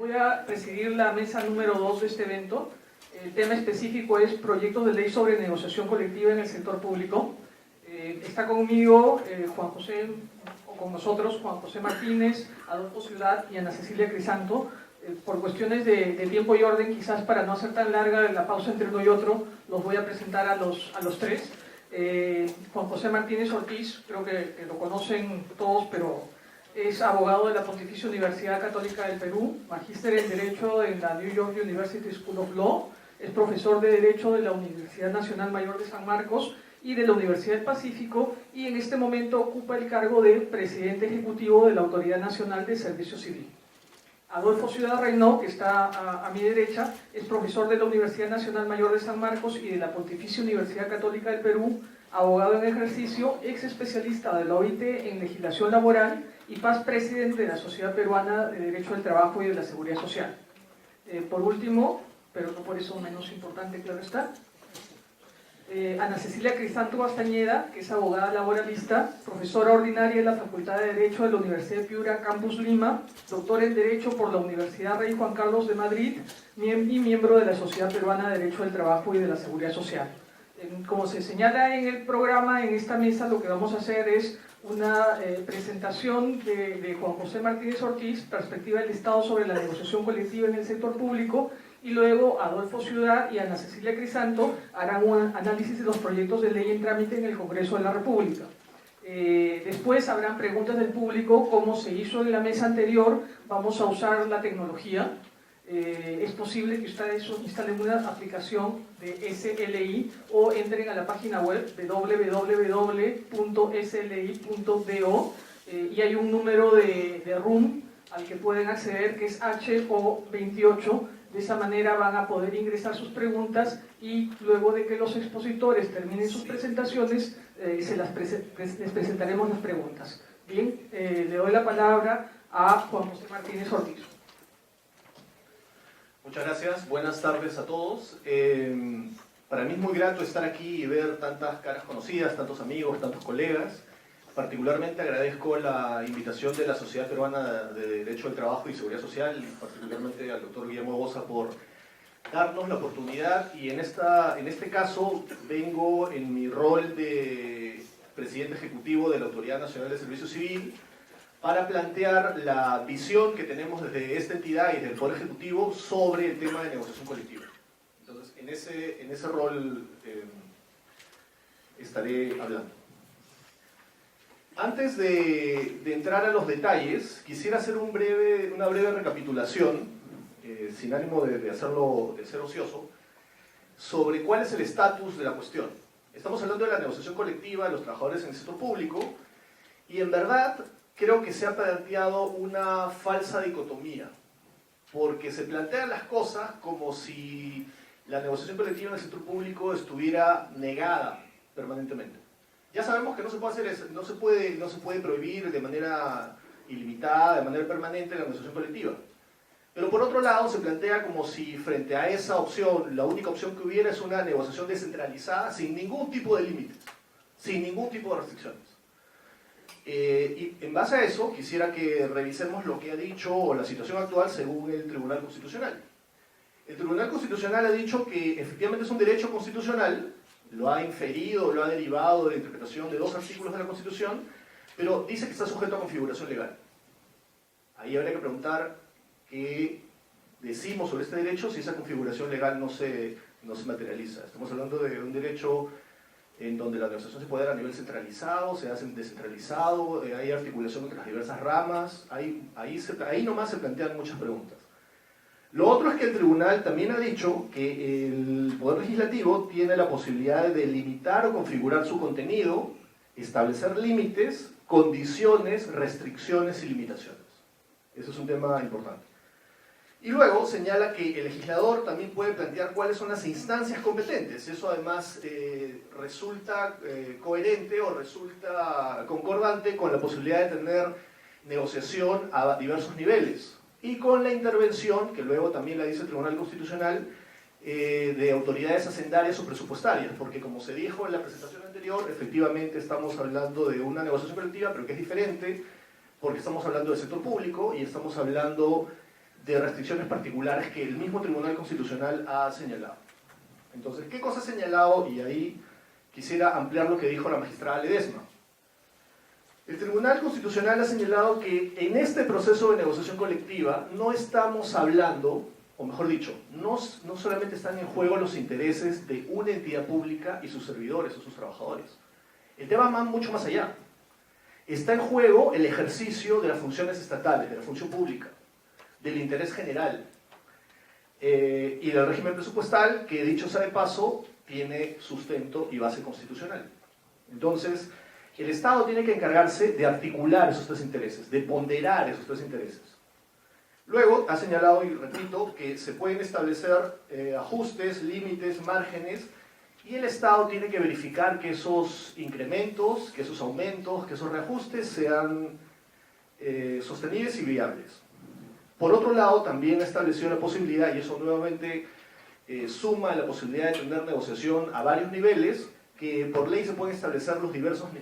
Voy a presidir la mesa número 2 de este evento. El tema específico es proyectos de ley sobre negociación colectiva en el sector público. Está conmigo Juan José, o con nosotros, Juan José Martínez, Adolfo Ciudad y Ana Cecilia Crisanto. Por cuestiones de tiempo y orden, quizás para no hacer tan larga la pausa entre uno y otro, los voy a presentar a los tres. Juan José Martínez Ortiz, creo que lo conocen todos, pero es abogado de la Pontificia Universidad Católica del Perú, magíster en Derecho en la New York University School of Law, es profesor de Derecho de la Universidad Nacional Mayor de San Marcos y de la Universidad del Pacífico, y en este momento ocupa el cargo de presidente ejecutivo de la Autoridad Nacional de Servicio Civil. Adolfo Ciudad Reynó, que está a mi derecha, es profesor de la Universidad Nacional Mayor de San Marcos y de la Pontificia Universidad Católica del Perú, abogado en ejercicio, ex especialista de la OIT en legislación laboral y past presidente de la Sociedad Peruana de Derecho del Trabajo y de la Seguridad Social. Por último, pero no por eso menos importante, claro está, Ana Cecilia Crisanto Castañeda, que es abogada laboralista, profesora ordinaria de la Facultad de Derecho de la Universidad de Piura, Campus Lima, doctora en Derecho por la Universidad Rey Juan Carlos de Madrid y miembro de la Sociedad Peruana de Derecho del Trabajo y de la Seguridad Social. Como se señala en el programa, en esta mesa lo que vamos a hacer es una presentación de Juan José Martínez Ortiz, perspectiva del Estado sobre la negociación colectiva en el sector público, y luego Adolfo Ciudad y Ana Cecilia Crisanto harán un análisis de los proyectos de ley en trámite en el Congreso de la República. Después habrán preguntas del público. Como se hizo en la mesa anterior, vamos a usar la tecnología. Es posible que ustedes instalen una aplicación de SLI o entren a la página web www.sli.do y hay un número de room al que pueden acceder, que es HO28. De esa manera van a poder ingresar sus preguntas y luego de que los expositores terminen sus presentaciones, les presentaremos las preguntas. Bien, le doy la palabra a Juan José Martínez Ortiz. Muchas gracias, buenas tardes a todos. Para mí es muy grato estar aquí y ver tantas caras conocidas, tantos amigos, tantos colegas. Particularmente agradezco la invitación de la Sociedad Peruana de Derecho del Trabajo y Seguridad Social, y particularmente al doctor Guillermo Boza por darnos la oportunidad, y en este caso vengo en mi rol de presidente ejecutivo de la Autoridad Nacional de Servicio Civil para plantear la visión que tenemos desde esta entidad y desde el Poder Ejecutivo sobre el tema de negociación colectiva. Entonces, en ese rol estaré hablando. Antes de entrar a los detalles, quisiera hacer una breve recapitulación, sin ánimo de ser ocioso, sobre cuál es el estatus de la cuestión. Estamos hablando de la negociación colectiva de los trabajadores en el sector público, y en verdad creo que se ha planteado una falsa dicotomía, porque se plantean las cosas como si la negociación colectiva en el sector público estuviera negada permanentemente. Ya sabemos que no se puede hacer eso, no se puede prohibir de manera ilimitada, de manera permanente la negociación colectiva. Pero por otro lado se plantea como si frente a esa opción, la única opción que hubiera es una negociación descentralizada sin ningún tipo de límites, sin ningún tipo de restricciones. Y en base a eso quisiera que revisemos lo que ha dicho la situación actual según el Tribunal Constitucional. El Tribunal Constitucional ha dicho que efectivamente es un derecho constitucional, lo ha inferido, lo ha derivado de la interpretación de 2 artículos de la Constitución, pero dice que está sujeto a configuración legal. Ahí habría que preguntar qué decimos sobre este derecho si esa configuración legal no se materializa. Estamos hablando de un derecho en donde la negociación se puede dar a nivel centralizado, se hace descentralizado, hay articulación entre las diversas ramas, ahí nomás se plantean muchas preguntas. Lo otro es que el tribunal también ha dicho que el Poder Legislativo tiene la posibilidad de delimitar o configurar su contenido, establecer límites, condiciones, restricciones y limitaciones. Eso es un tema importante. Y luego señala que el legislador también puede plantear cuáles son las instancias competentes. Eso además resulta coherente o resulta concordante con la posibilidad de tener negociación a diversos niveles, y con la intervención, que luego también la dice el Tribunal Constitucional, de autoridades hacendarias o presupuestarias, porque como se dijo en la presentación anterior, efectivamente estamos hablando de una negociación colectiva, pero que es diferente, porque estamos hablando del sector público y estamos hablando de restricciones particulares que el mismo Tribunal Constitucional ha señalado. Entonces, ¿qué cosa ha señalado? Y ahí quisiera ampliar lo que dijo la magistrada Ledesma. El Tribunal Constitucional ha señalado que en este proceso de negociación colectiva no estamos hablando, o mejor dicho, no solamente están en juego los intereses de una entidad pública y sus servidores o sus trabajadores. El tema va mucho más allá. Está en juego el ejercicio de las funciones estatales, de la función pública, del interés general y del régimen presupuestal que, dicho sea de paso, tiene sustento y base constitucional. Entonces, el Estado tiene que encargarse de articular esos tres intereses, de ponderar esos tres intereses. Luego, ha señalado, y repito, que se pueden establecer ajustes, límites, márgenes, y el Estado tiene que verificar que esos incrementos, que esos aumentos, que esos reajustes sean sostenibles y viables. Por otro lado, también ha establecido la posibilidad, y eso nuevamente suma la posibilidad de tener negociación a varios niveles, que por ley se pueden establecer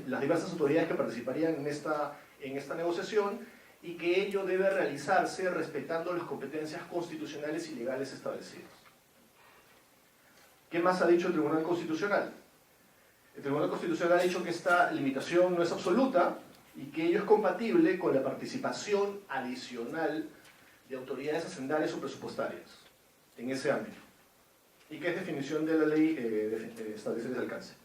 las diversas autoridades que participarían en esta negociación, y que ello debe realizarse respetando las competencias constitucionales y legales establecidas. ¿Qué más ha dicho el Tribunal Constitucional? El Tribunal Constitucional ha dicho que esta limitación no es absoluta y que ello es compatible con la participación adicional de autoridades hacendarias o presupuestarias en ese ámbito, y que es definición de la ley establece ese alcance.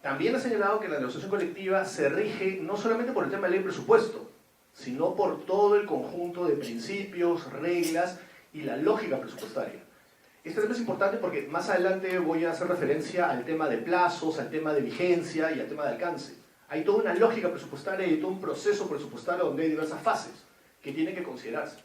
También ha señalado que la negociación colectiva se rige no solamente por el tema de ley de presupuesto, sino por todo el conjunto de principios, reglas y la lógica presupuestaria. Este tema es importante porque más adelante voy a hacer referencia al tema de plazos, al tema de vigencia y al tema de alcance. Hay toda una lógica presupuestaria y todo un proceso presupuestario donde hay diversas fases que tienen que considerarse.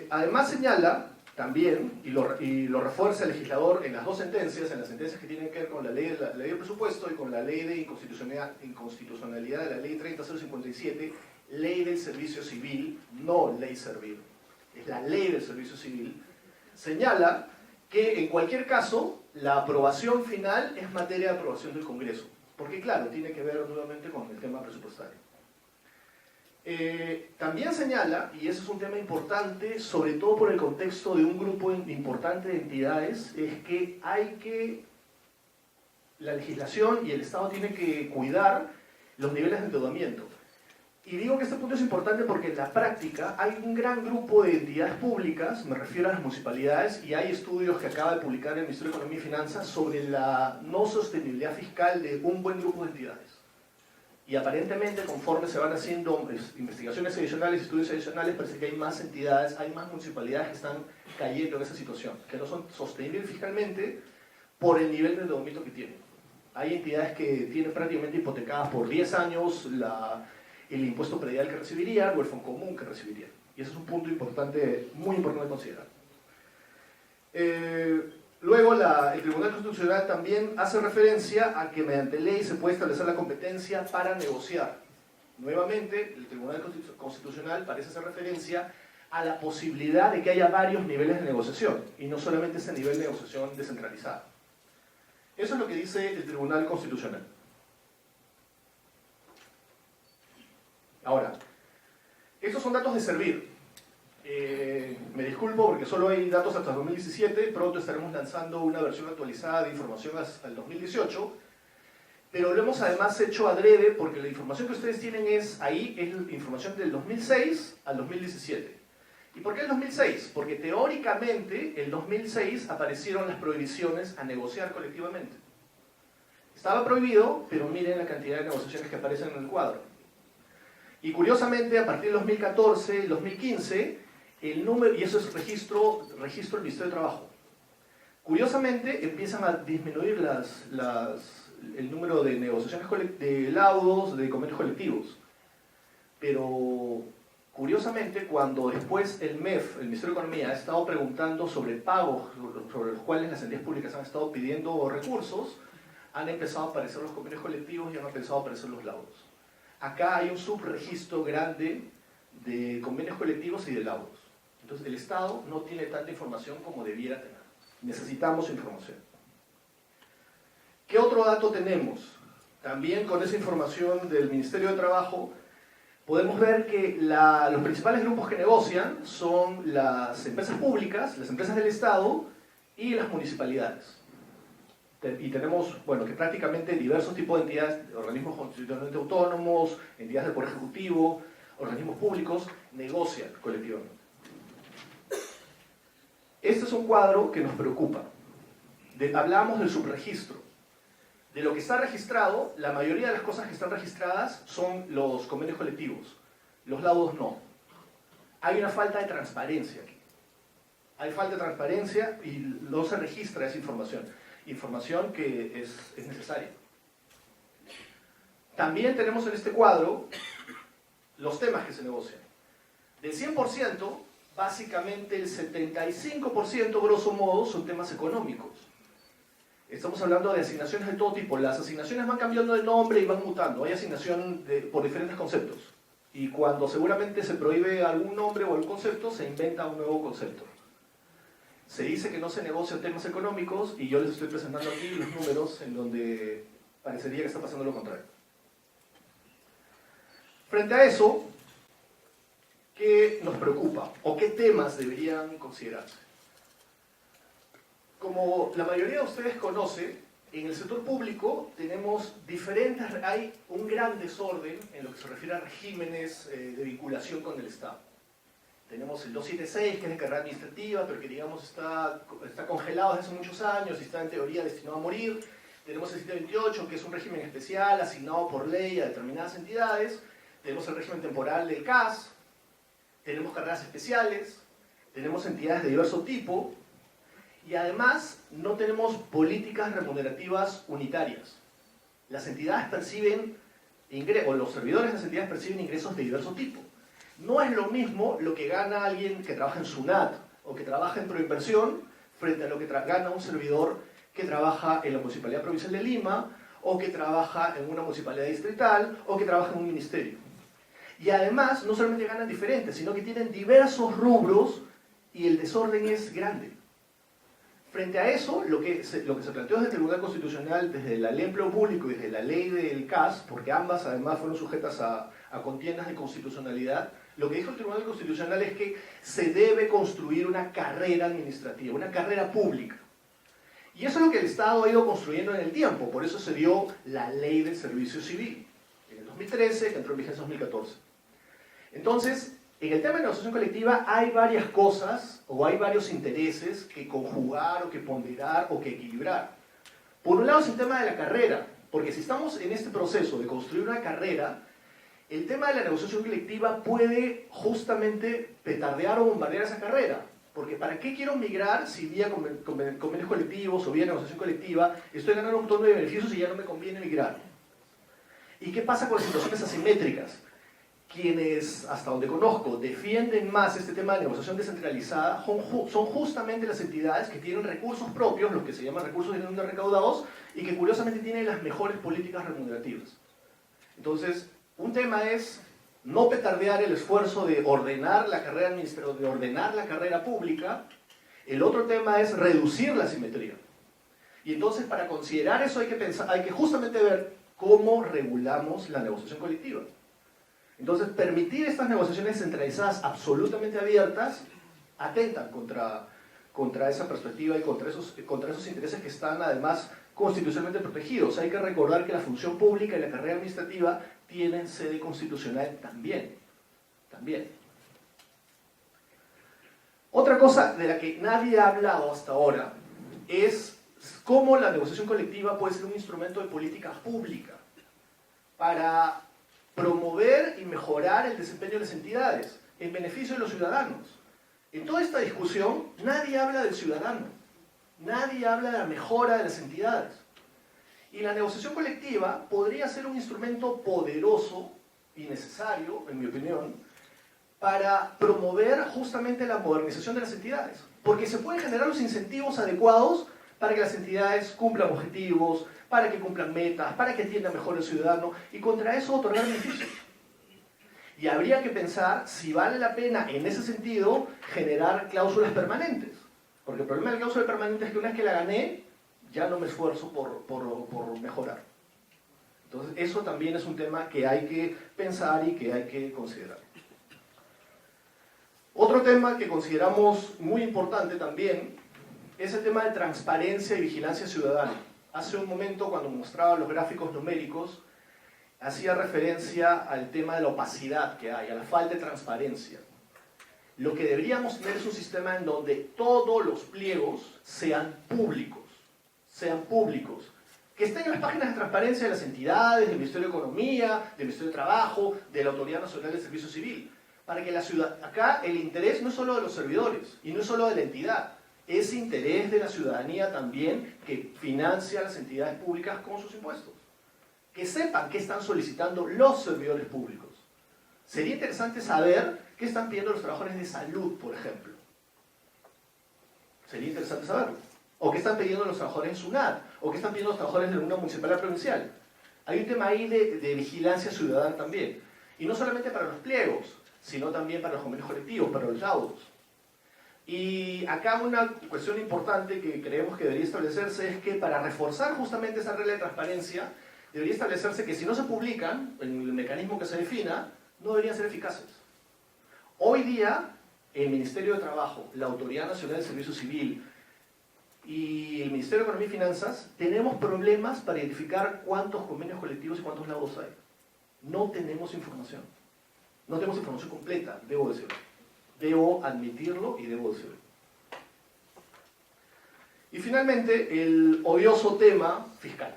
Además señala también, y lo refuerza el legislador en las dos sentencias, en las sentencias que tienen que ver con la ley del presupuesto y con la ley de inconstitucionalidad de la ley 30.057, ley del servicio civil, no ley servir, es la ley del servicio civil, señala que en cualquier caso la aprobación final es materia de aprobación del Congreso, porque claro, tiene que ver nuevamente con el tema presupuestario. También señala, y eso es un tema importante, sobre todo por el contexto de un grupo importante de entidades, es que la legislación y el Estado tienen que cuidar los niveles de endeudamiento. Y digo que este punto es importante porque en la práctica hay un gran grupo de entidades públicas, me refiero a las municipalidades, y hay estudios que acaba de publicar el Ministerio de Economía y Finanzas sobre la no sostenibilidad fiscal de un buen grupo de entidades. Y aparentemente, conforme se van haciendo investigaciones adicionales, estudios adicionales, parece que hay más entidades, hay más municipalidades que están cayendo en esa situación, que no son sostenibles fiscalmente por el nivel de endeudamiento que tienen. Hay entidades que tienen prácticamente hipotecadas por 10 años el impuesto predial que recibirían o el fondo común que recibirían. Y ese es un punto importante, muy importante de considerar. Luego, el Tribunal Constitucional también hace referencia a que mediante ley se puede establecer la competencia para negociar. Nuevamente, el Tribunal Constitucional parece hacer referencia a la posibilidad de que haya varios niveles de negociación, y no solamente ese nivel de negociación descentralizada. Eso es lo que dice el Tribunal Constitucional. Ahora, estos son datos de servir. Me disculpo porque solo hay datos hasta 2017, pronto estaremos lanzando una versión actualizada de información hasta el 2018, pero lo hemos además hecho adrede porque la información que ustedes tienen es información del 2006 al 2017. ¿Y por qué el 2006? Porque teóricamente el 2006 aparecieron las prohibiciones a negociar colectivamente. Estaba prohibido, pero miren la cantidad de negociaciones que aparecen en el cuadro. Y curiosamente, a partir del 2014 y 2015, el número, y eso es registro del Ministerio de Trabajo, curiosamente empiezan a disminuir el número de negociaciones de laudos, de convenios colectivos. Pero curiosamente, cuando después el MEF, el Ministerio de Economía, ha estado preguntando sobre pagos sobre los cuales las entidades públicas han estado pidiendo recursos, han empezado a aparecer los convenios colectivos y han empezado a aparecer los laudos. Acá hay un subregistro grande de convenios colectivos y de laudos. Entonces el Estado no tiene tanta información como debiera tener. Necesitamos información. ¿Qué otro dato tenemos? También con esa información del Ministerio de Trabajo podemos ver que los principales grupos que negocian son las empresas públicas, las empresas del Estado y las municipalidades. Y tenemos, bueno, que prácticamente diversos tipos de entidades, organismos constitucionalmente autónomos, entidades del Poder Ejecutivo, organismos públicos, negocian colectivamente. Este es un cuadro que nos preocupa. Hablábamos del subregistro. De lo que está registrado, la mayoría de las cosas que están registradas son los convenios colectivos. Los laudos no. Hay una falta de transparencia aquí. Hay falta de transparencia y no se registra esa información. Información que es necesaria. También tenemos en este cuadro los temas que se negocian. Del 100%, básicamente el 75%, grosso modo, son temas económicos. Estamos hablando de asignaciones de todo tipo. Las asignaciones van cambiando de nombre y van mutando. Hay asignación por diferentes conceptos. Y cuando seguramente se prohíbe algún nombre o algún concepto, se inventa un nuevo concepto. Se dice que no se negocian temas económicos y yo les estoy presentando aquí los números en donde parecería que está pasando lo contrario. Frente a eso, ¿qué nos preocupa? ¿O qué temas deberían considerarse? Como la mayoría de ustedes conoce, en el sector público hay un gran desorden en lo que se refiere a regímenes de vinculación con el Estado. Tenemos el 276, que es de carrera administrativa, pero que digamos está congelado desde hace muchos años y está en teoría destinado a morir. Tenemos el 728, que es un régimen especial asignado por ley a determinadas entidades. Tenemos el régimen temporal del CAS. Tenemos carreras especiales. Tenemos entidades de diverso tipo. Y además no tenemos políticas remunerativas unitarias. Las entidades perciben ingresos, o los servidores de las entidades perciben ingresos de diverso tipo. No es lo mismo lo que gana alguien que trabaja en SUNAT o que trabaja en Proinversión frente a lo que gana un servidor que trabaja en la Municipalidad Provincial de Lima o que trabaja en una municipalidad distrital o que trabaja en un ministerio. Y además no solamente ganan diferentes, sino que tienen diversos rubros y el desorden es grande. Frente a eso, lo que se planteó desde el Tribunal Constitucional, desde la Ley de Empleo Público y desde la ley del CAS, porque ambas además fueron sujetas a contiendas de constitucionalidad, lo que dijo el Tribunal Constitucional es que se debe construir una carrera administrativa, una carrera pública. Y eso es lo que el Estado ha ido construyendo en el tiempo, por eso se dio la Ley del Servicio Civil, en el 2013, que entró en vigencia en 2014. Entonces, en el tema de negociación colectiva hay varias cosas o hay varios intereses que conjugar o que ponderar o que equilibrar. Por un lado es el tema de la carrera, porque si estamos en este proceso de construir una carrera, el tema de la negociación colectiva puede justamente petardear o bombardear esa carrera. Porque ¿para qué quiero migrar si vía convenios colectivos o vía negociación colectiva estoy ganando un montón de beneficios y ya no me conviene migrar? ¿Y qué pasa con las situaciones asimétricas? Quienes, hasta donde conozco, defienden más este tema de negociación descentralizada son justamente las entidades que tienen recursos propios, los que se llaman recursos no recaudados, y que curiosamente tienen las mejores políticas remunerativas. Entonces, un tema es no petardear el esfuerzo de ordenar la carrera administrativa, de ordenar la carrera pública. El otro tema es reducir la asimetría. Y entonces, para considerar eso hay que justamente ver cómo regulamos la negociación colectiva. Entonces, permitir estas negociaciones centralizadas absolutamente abiertas atentan contra esa perspectiva y contra esos intereses que están además constitucionalmente protegidos. Hay que recordar que la función pública y la carrera administrativa tienen sede constitucional también. Otra cosa de la que nadie ha hablado hasta ahora es cómo la negociación colectiva puede ser un instrumento de política pública para promover y mejorar el desempeño de las entidades en beneficio de los ciudadanos. En toda esta discusión nadie habla del ciudadano, nadie habla de la mejora de las entidades. Y la negociación colectiva podría ser un instrumento poderoso y necesario, en mi opinión, para promover justamente la modernización de las entidades. Porque se pueden generar los incentivos adecuados para que las entidades cumplan objetivos, para que cumplan metas, para que atiendan mejor al ciudadano y contra eso otorgar beneficios. Y habría que pensar si vale la pena en ese sentido generar cláusulas permanentes. Porque el problema de la cláusula permanente es que una vez que la gané, ya no me esfuerzo por mejorar. Entonces, eso también es un tema que hay que pensar y que hay que considerar. Otro tema que consideramos muy importante también es el tema de transparencia y vigilancia ciudadana. Hace un momento, cuando mostraba los gráficos numéricos, hacía referencia al tema de la opacidad que hay, a la falta de transparencia. Lo que deberíamos tener es un sistema en donde todos los pliegos sean públicos, que estén en las páginas de transparencia de las entidades, del Ministerio de Economía, del Ministerio de Trabajo, de la Autoridad Nacional de Servicio Civil, para que la ciudad, acá el interés no es solo de los servidores y no es solo de la entidad, es interés de la ciudadanía también que financia a las entidades públicas con sus impuestos. Que sepan qué están solicitando los servidores públicos. Sería interesante saber qué están pidiendo los trabajadores de salud, por ejemplo. Sería interesante saberlo. O qué están pidiendo los trabajadores en SUNAT, o qué están pidiendo los trabajadores de una municipalidad provincial. Hay un tema ahí de vigilancia ciudadana también. Y no solamente para los pliegos, sino también para los convenios colectivos, para los laudos. Y acá una cuestión importante que creemos que debería establecerse es que para reforzar justamente esa regla de transparencia, debería establecerse que si no se publican en el mecanismo que se defina, no deberían ser eficaces. Hoy día, el Ministerio de Trabajo, la Autoridad Nacional de Servicio Civil y el Ministerio de Economía y Finanzas tenemos problemas para identificar cuántos convenios colectivos y cuántos laudos hay. No tenemos información. No tenemos información completa, debo decirlo. Debo admitirlo y debo decirlo. Y finalmente, el odioso tema fiscal.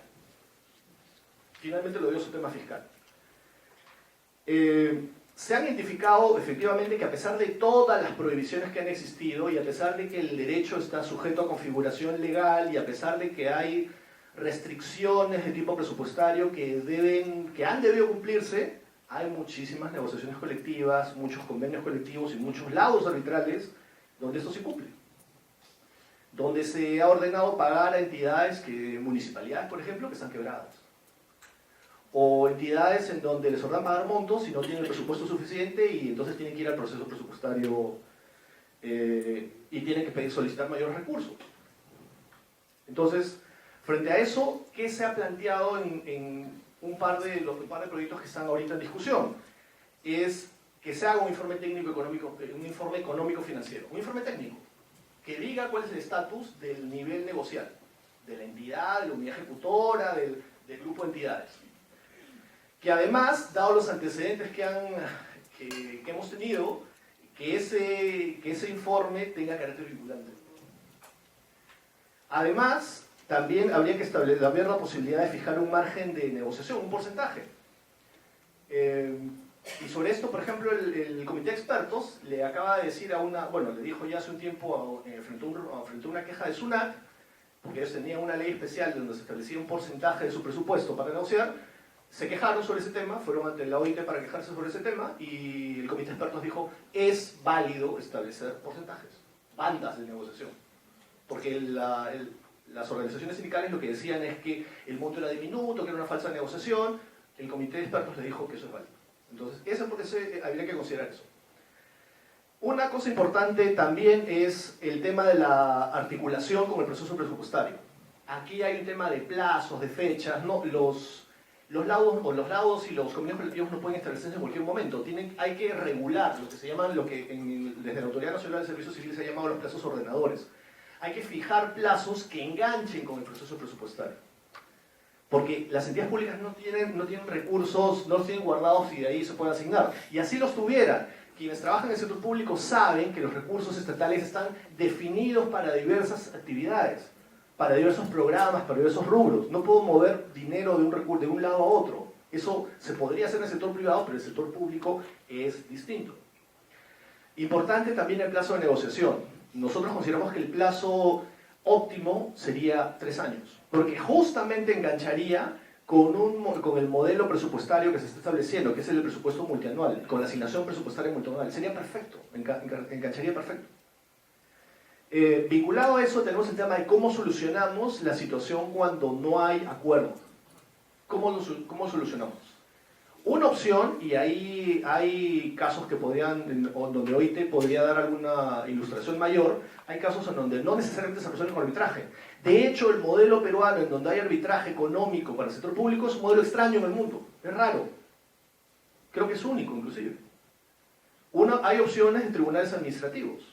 Se han identificado efectivamente que a pesar de todas las prohibiciones que han existido y a pesar de que el derecho está sujeto a configuración legal y a pesar de que hay restricciones de tipo presupuestario que han debido cumplirse, hay muchísimas negociaciones colectivas, muchos convenios colectivos y muchos laudos arbitrales donde esto se cumple. Donde se ha ordenado pagar a entidades, municipalidades por ejemplo, que están quebradas. O entidades en donde les ordenan pagar montos y no tienen el presupuesto suficiente y entonces tienen que ir al proceso presupuestario y tienen que solicitar mayores recursos. Entonces, frente a eso, ¿qué se ha planteado en un par de proyectos que están ahorita en discusión? Es que se haga un informe técnico económico, un informe económico financiero, un informe técnico, que diga cuál es el estatus del nivel negocial, de la entidad, de la unidad ejecutora, del grupo de entidades. Que además, dado los antecedentes que hemos tenido, que ese informe tenga carácter vinculante. Además, también habría que establecer la posibilidad de fijar un margen de negociación, un porcentaje. Y sobre esto, por ejemplo, el comité de expertos le acaba de decir le dijo ya hace un tiempo frente a una queja de SUNAT, porque ellos tenían una ley especial donde se establecía un porcentaje de su presupuesto para negociar. Se quejaron sobre ese tema, fueron ante la OIT para quejarse sobre ese tema y el comité de expertos dijo, es válido establecer porcentajes, bandas de negociación. Porque las organizaciones sindicales lo que decían es que el monto era diminuto, que era una falsa negociación, el comité de expertos le dijo que eso es válido. Entonces, habría que considerar eso. Una cosa importante también es el tema de la articulación con el proceso presupuestario. Aquí hay un tema de plazos, de fechas, ¿no? Los laudos y los convenios colectivos no pueden establecerse en cualquier momento. Hay que regular lo que se llaman, desde la Autoridad Nacional de Servicio Civil se ha llamado los plazos ordenadores. Hay que fijar plazos que enganchen con el proceso presupuestario. Porque las entidades públicas no tienen recursos, no los tienen guardados y de ahí se pueden asignar. Y así los tuvieran. Quienes trabajan en el sector público saben que los recursos estatales están definidos para diversas actividades, para diversos programas, para diversos rubros. No puedo mover dinero de un lado a otro. Eso se podría hacer en el sector privado, pero en el sector público es distinto. Importante también el plazo de negociación. Nosotros consideramos que el plazo óptimo sería 3 años, porque justamente engancharía con el modelo presupuestario que se está estableciendo, que es el presupuesto multianual, con la asignación presupuestaria multianual. Sería perfecto, engancharía perfecto. Vinculado a eso tenemos el tema de cómo solucionamos la situación cuando no hay acuerdo. ¿Cómo solucionamos? Una opción, y ahí hay casos que donde OIT podría dar alguna ilustración mayor, hay casos en donde no necesariamente se resuelven con arbitraje. De hecho, el modelo peruano en donde hay arbitraje económico para el sector público es un modelo extraño en el mundo, es raro. Creo que es único, inclusive. Hay opciones en tribunales administrativos.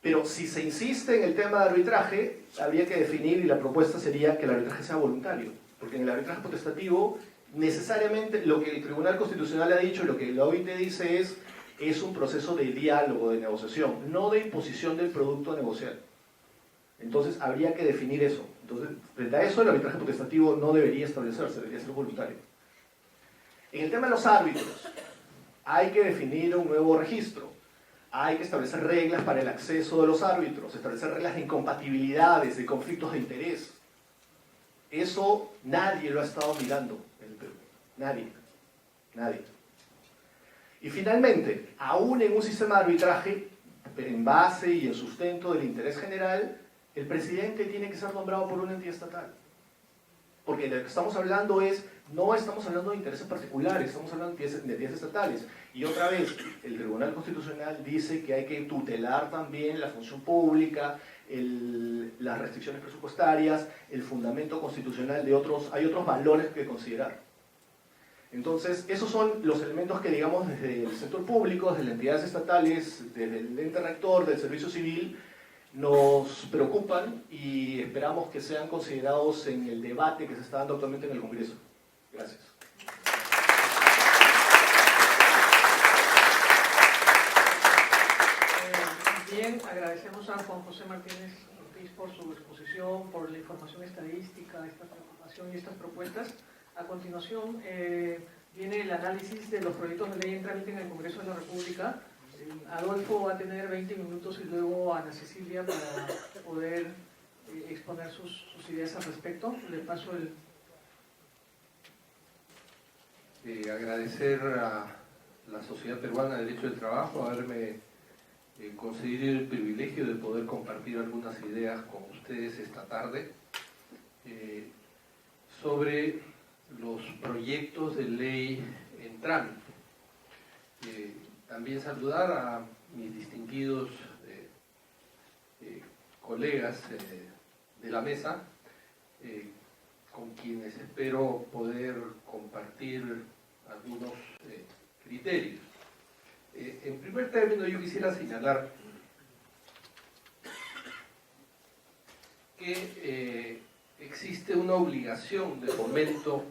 Pero si se insiste en el tema de arbitraje, habría que definir, y la propuesta sería que el arbitraje sea voluntario. Porque en el arbitraje potestativo, necesariamente lo que el Tribunal Constitucional ha dicho y lo que la OIT dice es un proceso de diálogo, de negociación, no de imposición del producto a negociar. Entonces habría que definir eso. Entonces, frente a eso, el arbitraje potestativo no debería establecerse, debería ser voluntario. En el tema de los árbitros, hay que definir un nuevo registro. Hay que establecer reglas para el acceso de los árbitros, establecer reglas de incompatibilidades, de conflictos de interés. Eso nadie lo ha estado mirando en el Perú. Nadie. Y finalmente, aún en un sistema de arbitraje, en base y en sustento del interés general, el presidente tiene que ser nombrado por una entidad estatal. Porque de lo que estamos hablando no estamos hablando de intereses particulares, estamos hablando de entidades estatales. Y otra vez, el Tribunal Constitucional dice que hay que tutelar también la función pública, las restricciones presupuestarias, el fundamento constitucional hay otros valores que considerar. Entonces, esos son los elementos que, digamos, desde el sector público, desde las entidades estatales, desde el ente rector, del servicio civil, nos preocupan y esperamos que sean considerados en el debate que se está dando actualmente en el Congreso. Gracias. Bien, agradecemos a Juan José Martínez Ortiz por su exposición, por la información estadística, esta preocupación y estas propuestas. A continuación viene el análisis de los proyectos de ley en trámite en el Congreso de la República. Adolfo va a tener 20 minutos y luego Ana Cecilia para poder exponer sus ideas al respecto. Le paso el... Agradecer a la Sociedad Peruana de Derecho del Trabajo haberme concedido el privilegio de poder compartir algunas ideas con ustedes esta tarde sobre los proyectos de ley en trámite. También saludar a mis distinguidos colegas de la mesa, con quienes espero poder compartir algunos criterios. En primer término, yo quisiera señalar que existe una obligación de fomento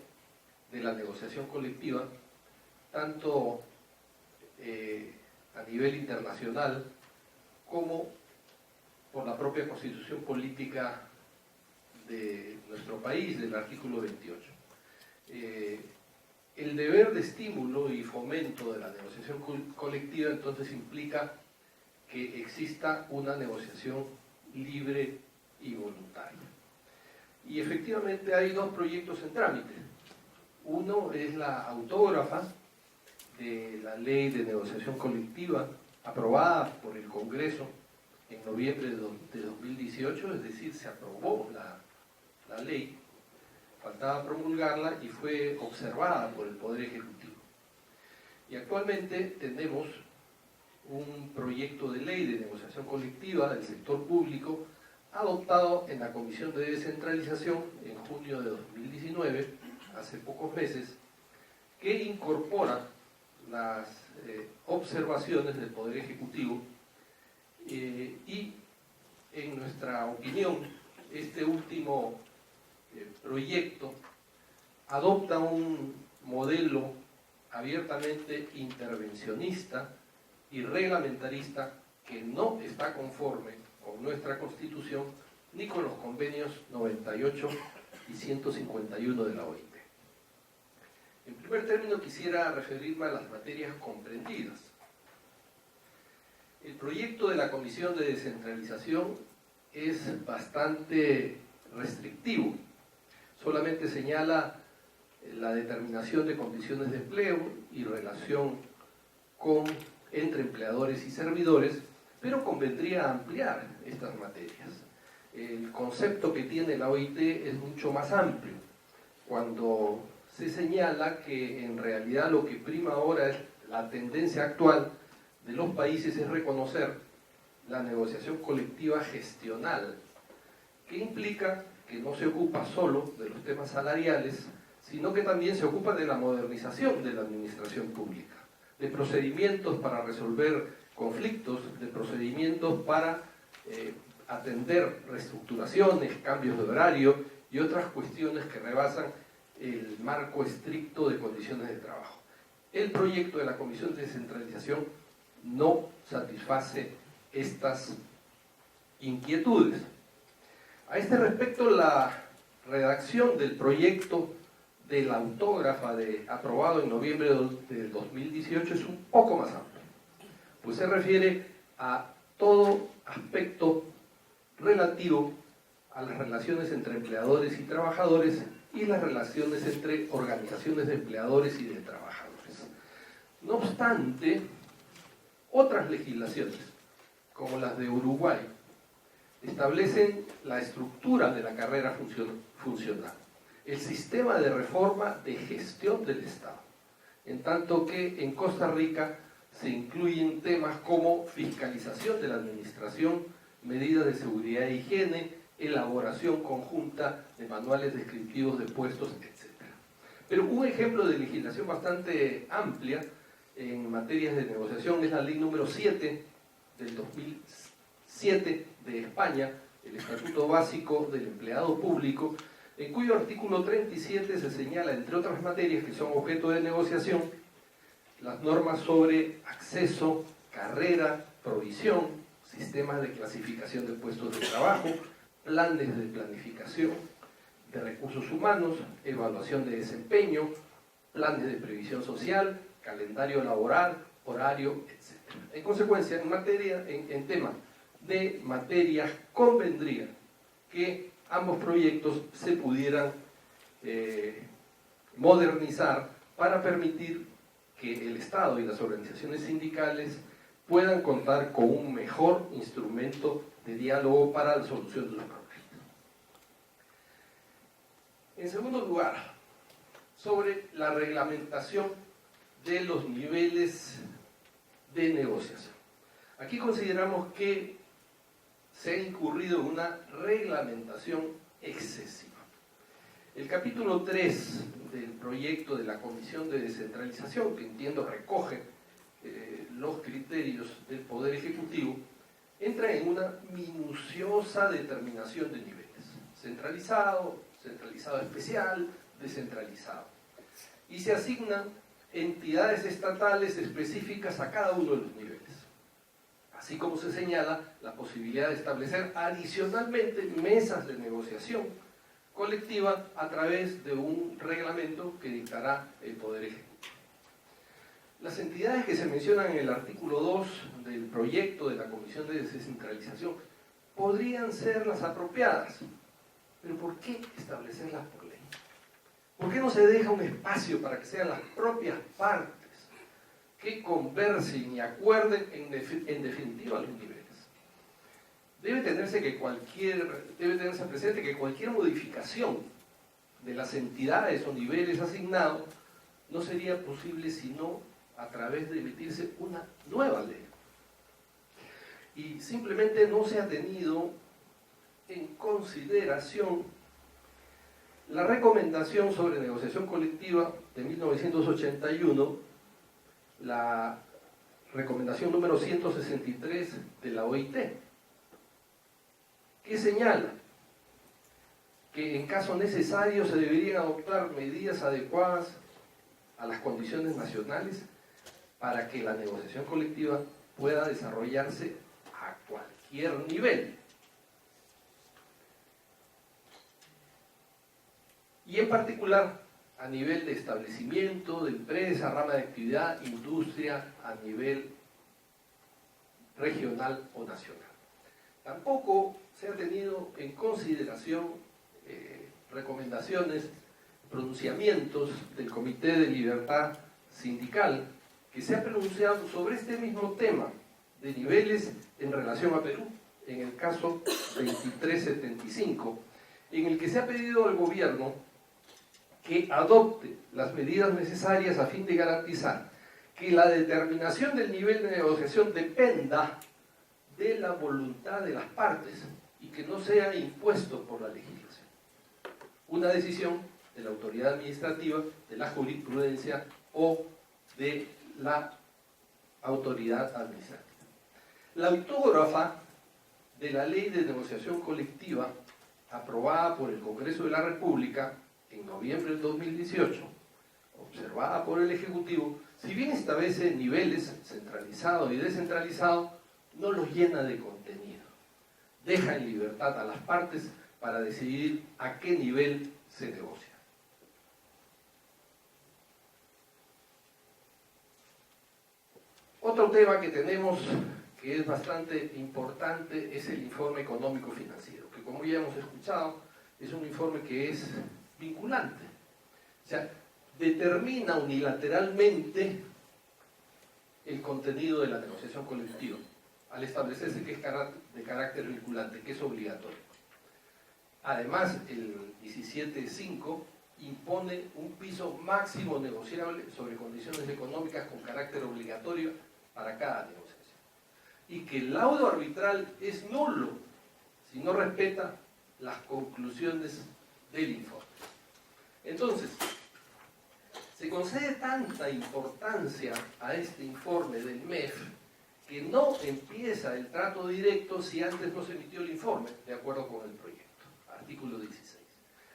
de la negociación colectiva, tanto a nivel internacional como por la propia Constitución Política de nuestro país, del artículo 28. El deber de estímulo y fomento de la negociación colectiva entonces implica que exista una negociación libre y voluntaria. Y efectivamente hay dos proyectos en trámite. Uno es la autógrafa de la Ley de Negociación Colectiva aprobada por el Congreso en noviembre de 2018, es decir, se aprobó la ley, faltaba promulgarla y fue observada por el Poder Ejecutivo. Y actualmente tenemos un proyecto de ley de negociación colectiva del sector público adoptado en la Comisión de Descentralización en junio de 2019, hace pocos meses, que incorpora las observaciones del Poder Ejecutivo y, en nuestra opinión, este último proyecto adopta un modelo abiertamente intervencionista y reglamentarista que no está conforme con nuestra Constitución ni con los convenios 98 y 151 de la OIT. En primer término, quisiera referirme a las materias comprendidas. El proyecto de la Comisión de Descentralización es bastante restrictivo. Solamente señala la determinación de condiciones de empleo y relación entre empleadores y servidores, pero convendría ampliar estas materias. El concepto que tiene la OIT es mucho más amplio. Cuando se señala que en realidad lo que prima ahora es la tendencia actual de los países es reconocer la negociación colectiva gestional, que implica que no se ocupa solo de los temas salariales, sino que también se ocupa de la modernización de la administración pública, de procedimientos para resolver conflictos, de procedimientos para atender reestructuraciones, cambios de horario y otras cuestiones que rebasan el marco estricto de condiciones de trabajo. El proyecto de la Comisión de Descentralización no satisface estas inquietudes. A este respecto, la redacción del proyecto de la autógrafa aprobado en noviembre del 2018 es un poco más amplio, pues se refiere a todo aspecto relativo a las relaciones entre empleadores y trabajadores y las relaciones entre organizaciones de empleadores y de trabajadores. No obstante, otras legislaciones, como las de Uruguay, establecen la estructura de la carrera funcional, el sistema de reforma de gestión del Estado, en tanto que en Costa Rica se incluyen temas como fiscalización de la administración, medidas de seguridad e higiene, elaboración conjunta de manuales descriptivos de puestos, etc. Pero un ejemplo de legislación bastante amplia en materias de negociación es la ley número 7 del 2007 de España, el Estatuto Básico del Empleado Público, en cuyo artículo 37 se señala, entre otras materias que son objeto de negociación, las normas sobre acceso, carrera, provisión, sistemas de clasificación de puestos de trabajo, planes de planificación de recursos humanos, evaluación de desempeño, planes de previsión social, calendario laboral, horario, etc. En consecuencia, en tema de materias, convendría que ambos proyectos se pudieran modernizar para permitir que el Estado y las organizaciones sindicales puedan contar con un mejor instrumento de diálogo para la solución de los problemas. En segundo lugar, sobre la reglamentación de los niveles de negociación. Aquí consideramos que se ha incurrido en una reglamentación excesiva. El capítulo 3 del proyecto de la Comisión de Descentralización, que entiendo recoge los criterios del Poder Ejecutivo, entra en una minuciosa determinación de niveles. Centralizado, centralizado especial, descentralizado. Y se asignan entidades estatales específicas a cada uno de los niveles. Así como se señala la posibilidad de establecer adicionalmente mesas de negociación colectiva a través de un reglamento que dictará el Poder Ejecutivo. Las entidades que se mencionan en el artículo 2 del proyecto de la Comisión de Descentralización podrían ser las apropiadas, pero ¿por qué establecerlas por ley? ¿Por qué no se deja un espacio para que sean las propias partes que conversen y acuerden en definitiva los niveles? Debe tenerse presente que cualquier modificación de las entidades o niveles asignados no sería posible sino a través de emitirse una nueva ley. Y simplemente no se ha tenido en consideración la recomendación sobre negociación colectiva de 1981, la recomendación número 163 de la OIT, que señala que en caso necesario se deberían adoptar medidas adecuadas a las condiciones nacionales para que la negociación colectiva pueda desarrollarse a cualquier nivel. Y en particular a nivel de establecimiento, de empresa, rama de actividad, industria, a nivel regional o nacional. Tampoco se ha tenido en consideración recomendaciones, pronunciamientos del Comité de Libertad Sindical que se ha pronunciado sobre este mismo tema de niveles en relación a Perú, en el caso 2375, en el que se ha pedido al gobierno que adopte las medidas necesarias a fin de garantizar que la determinación del nivel de negociación dependa de la voluntad de las partes y que no sea impuesto por la legislación. Una decisión de la autoridad administrativa, de la jurisprudencia o de la autoridad administrativa. La autógrafa de la Ley de Negociación Colectiva, aprobada por el Congreso de la República en noviembre del 2018, observada por el Ejecutivo, si bien establece niveles centralizado y descentralizado, no los llena de contenido. Deja en libertad a las partes para decidir a qué nivel se negocia. Otro tema que tenemos que es bastante importante es el informe económico financiero, que como ya hemos escuchado, es un informe que es vinculante. O sea, determina unilateralmente el contenido de la negociación colectiva, al establecerse que es de carácter vinculante, que es obligatorio. Además, el 17.5 impone un piso máximo negociable sobre condiciones económicas con carácter obligatorio para cada negociación. Y que el laudo arbitral es nulo si no respeta las conclusiones del informe. Entonces, se concede tanta importancia a este informe del MEF que no empieza el trato directo si antes no se emitió el informe, de acuerdo con el proyecto. Artículo 16.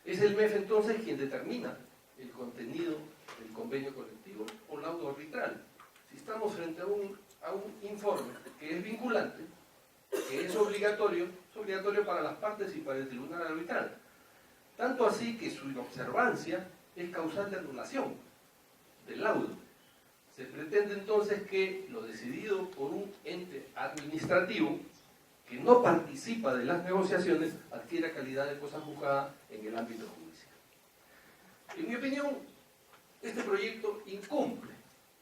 Es el MEF entonces quien determina el contenido del convenio colectivo o laudo arbitral. Si estamos frente a un informe que es vinculante, que es obligatorio para las partes y para el tribunal arbitral. Tanto así que su inobservancia es causal de anulación del laudo. Se pretende entonces que lo decidido por un ente administrativo que no participa de las negociaciones adquiera calidad de cosa juzgada en el ámbito judicial. En mi opinión, este proyecto incumple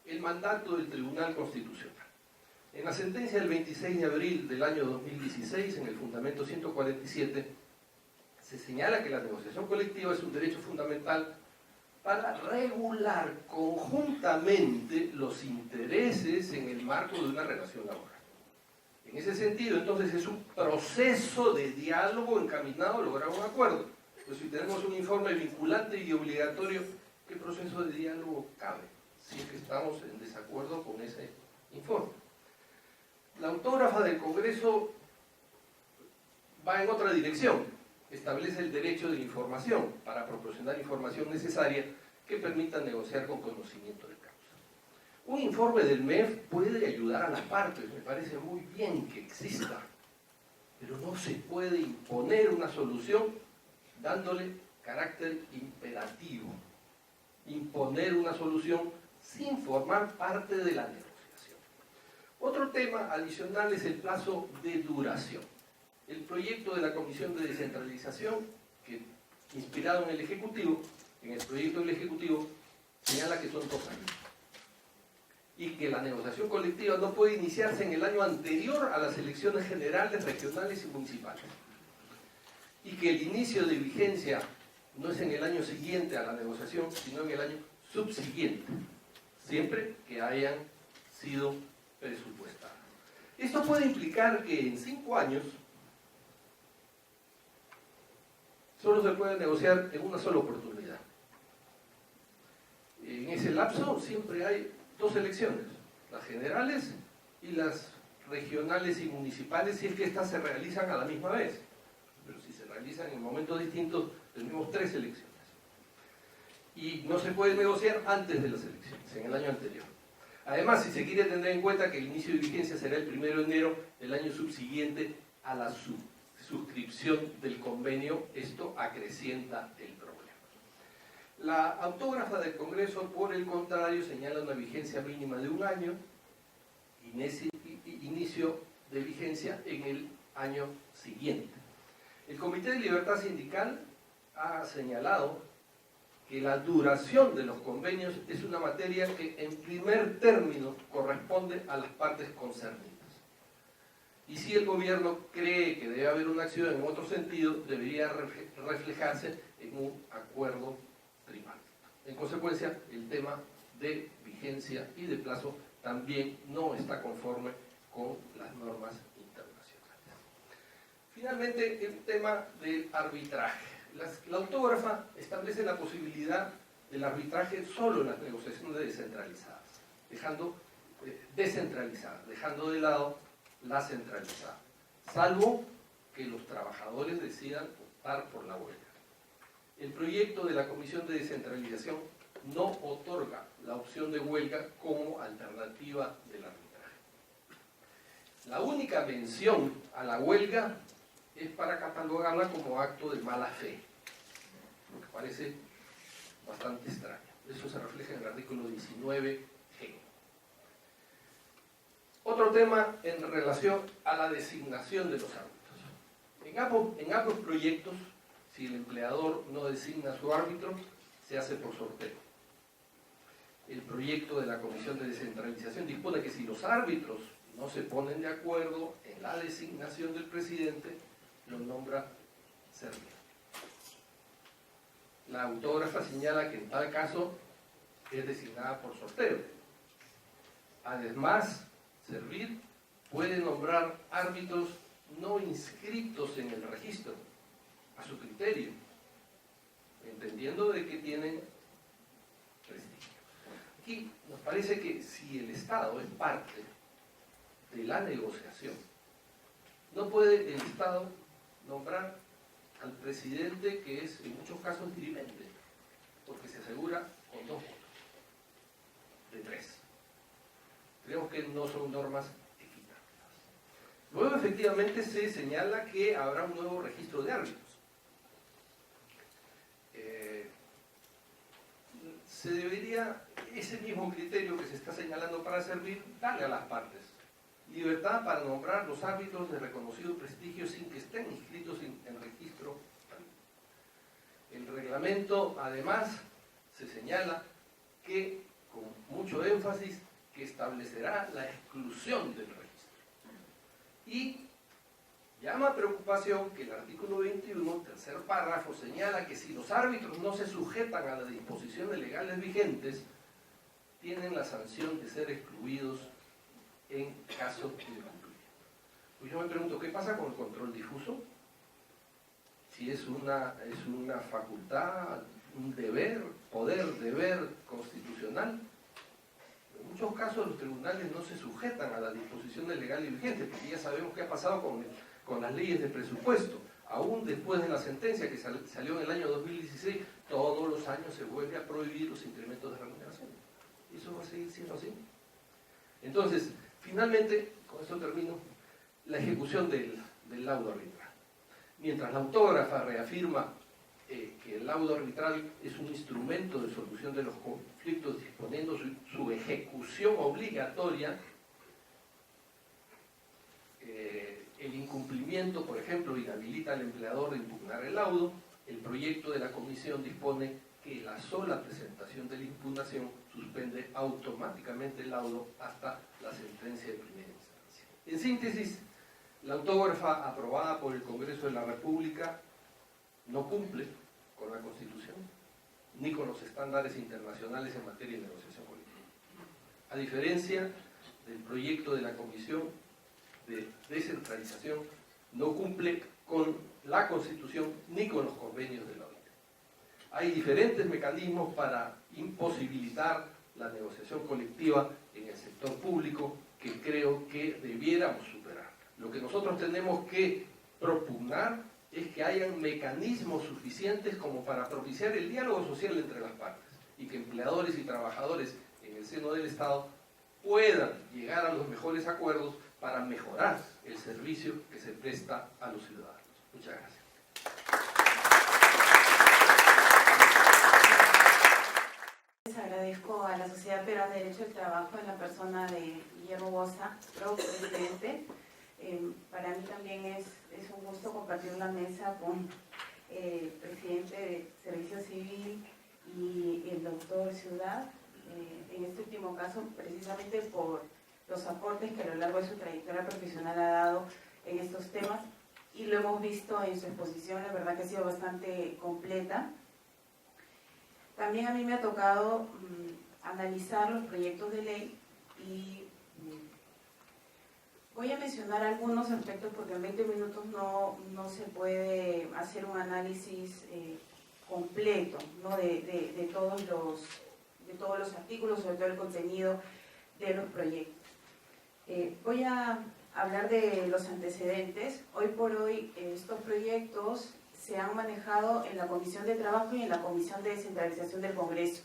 el mandato del Tribunal Constitucional. En la sentencia del 26 de abril del año 2016, en el fundamento 147, se señala que la negociación colectiva es un derecho fundamental para regular conjuntamente los intereses en el marco de una relación laboral. En ese sentido, entonces, es un proceso de diálogo encaminado a lograr un acuerdo. Pues si tenemos un informe vinculante y obligatorio, ¿qué proceso de diálogo cabe? Si es que estamos en desacuerdo con ese informe. La autógrafa del Congreso va en otra dirección. Establece el derecho de información para proporcionar información necesaria que permita negociar con conocimiento de causa. Un informe del MEF puede ayudar a las partes, me parece muy bien que exista, pero no se puede imponer una solución dándole carácter imperativo, imponer una solución sin formar parte de la negociación. Otro tema adicional es el plazo de duración. El proyecto de la Comisión de Descentralización, que inspirado en el Ejecutivo, en el proyecto del Ejecutivo, señala que son 2 años. Y que la negociación colectiva no puede iniciarse en el año anterior a las elecciones generales, regionales y municipales. Y que el inicio de vigencia no es en el año siguiente a la negociación, sino en el año subsiguiente, siempre que hayan sido presupuestadas. Esto puede implicar que en 5 años solo se puede negociar en una sola oportunidad. En ese lapso siempre hay 2 elecciones, las generales y las regionales y municipales, si es que estas se realizan a la misma vez. Pero si se realizan en momentos distintos, tenemos 3 elecciones. Y no se puede negociar antes de las elecciones, en el año anterior. Además, si se quiere tener en cuenta que el inicio de vigencia será el 1 de enero del año subsiguiente a la suscripción del convenio, esto acrecienta el problema. La autógrafa del Congreso, por el contrario, señala una vigencia mínima de 1 año, inicio de vigencia en el año siguiente. El Comité de Libertad Sindical ha señalado que la duración de los convenios es una materia que en primer término corresponde a las partes concernidas. Y si el gobierno cree que debe haber una acción en otro sentido, debería reflejarse en un acuerdo tripartito. En consecuencia, el tema de vigencia y de plazo también no está conforme con las normas internacionales. Finalmente, el tema del arbitraje. La autógrafa establece la posibilidad del arbitraje solo en las negociaciones descentralizadas, dejando de lado la centralizada, salvo que los trabajadores decidan optar por la huelga. El proyecto de la Comisión de Descentralización no otorga la opción de huelga como alternativa del arbitraje. La única mención a la huelga es para catalogarla como acto de mala fe, lo que parece bastante extraño. Eso se refleja en el artículo 19G. Otro tema en relación a la designación de los árbitros. En ambos proyectos, si el empleador no designa a su árbitro, se hace por sorteo. El proyecto de la Comisión de Descentralización dispone que si los árbitros no se ponen de acuerdo en la designación del presidente, lo nombra Servir. La autógrafa señala que en tal caso es designada por sorteo. Además, Servir puede nombrar árbitros no inscritos en el registro, a su criterio, entendiendo de que tienen prestigio. Aquí nos parece que si el Estado es parte de la negociación, no puede el Estado nombrar al presidente, que es en muchos casos dirimente, porque se asegura con 2 votos de 3. Creemos que no son normas equitativas. Luego, efectivamente, se señala que habrá un nuevo registro de árbitros. Se debería, ese mismo criterio que se está señalando para Servir, darle a las partes libertad para nombrar los árbitros de reconocido prestigio sin que estén inscritos en registro. El reglamento, además, se señala que, con mucho énfasis, que establecerá la exclusión del registro. Y llama preocupación que el artículo 21, tercer párrafo, señala que si los árbitros no se sujetan a las disposiciones legales vigentes, tienen la sanción de ser excluidos en caso de incumplimiento. Pues yo me pregunto, ¿qué pasa con el control difuso? Si es una facultad, un deber, deber constitucional. En muchos casos los tribunales no se sujetan a las disposiciones legales vigentes, porque ya sabemos qué ha pasado con las leyes de presupuesto. Aún después de la sentencia que salió en el año 2016, todos los años se vuelve a prohibir los incrementos de remuneración. Y eso va a seguir siendo así. Entonces, finalmente, con esto termino, la ejecución del laudo arbitral. Mientras la autógrafa reafirma que el laudo arbitral es un instrumento de solución de los conflictos disponiendo su ejecución obligatoria, el incumplimiento, por ejemplo, inhabilita al empleador de impugnar el laudo. El proyecto de la comisión dispone que la sola presentación de la impugnación suspende automáticamente el laudo hasta la sentencia de primera instancia. En síntesis, la autógrafa aprobada por el Congreso de la República no cumple con la Constitución ni con los estándares internacionales en materia de negociación colectiva. A diferencia del proyecto de la Comisión de Descentralización, no cumple con la Constitución ni con los convenios de la OIT. Hay diferentes mecanismos para imposibilitar la negociación colectiva en el sector público que creo que debiéramos superar. Lo que nosotros tenemos que propugnar es que hayan mecanismos suficientes como para propiciar el diálogo social entre las partes y que empleadores y trabajadores en el seno del Estado puedan llegar a los mejores acuerdos para mejorar el servicio que se presta a los ciudadanos. Muchas gracias. Les agradezco a la Sociedad Peruana de Derecho del Trabajo en la persona de Guillermo Bossa, presidente. Para mí también es un gusto compartir una mesa con el presidente de Servicio Civil y el doctor Ciudad, en este último caso precisamente por los aportes que a lo largo de su trayectoria profesional ha dado en estos temas, y lo hemos visto en su exposición, la verdad que ha sido bastante completa. También a mí me ha tocado analizar los proyectos de ley y voy a mencionar algunos aspectos porque en 20 minutos no se puede hacer un análisis completo, ¿no? de todos los artículos, sobre todo el contenido de los proyectos. Voy a hablar de los antecedentes. Hoy por hoy estos proyectos se han manejado en la Comisión de Trabajo y en la Comisión de Descentralización del Congreso.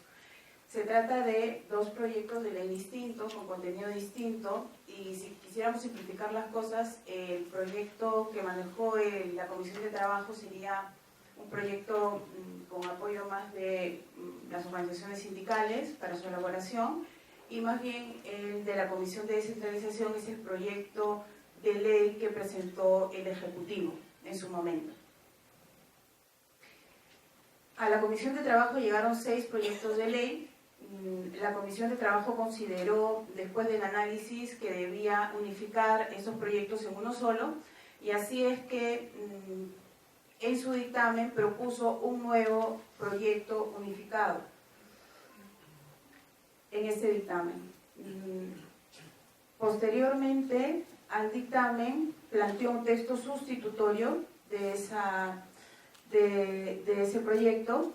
Se trata de dos proyectos de ley distintos, con contenido distinto, y si quisiéramos simplificar las cosas, el proyecto que manejó la Comisión de Trabajo sería un proyecto con apoyo más de las organizaciones sindicales para su elaboración, y más bien el de la Comisión de Descentralización es el proyecto de ley que presentó el Ejecutivo en su momento. A la Comisión de Trabajo llegaron 6 proyectos de ley. La Comisión de Trabajo consideró, después del análisis, que debía unificar esos proyectos en uno solo, y así es que en su dictamen propuso un nuevo proyecto unificado. En ese dictamen. Posteriormente al dictamen planteó un texto sustitutorio de ese proyecto.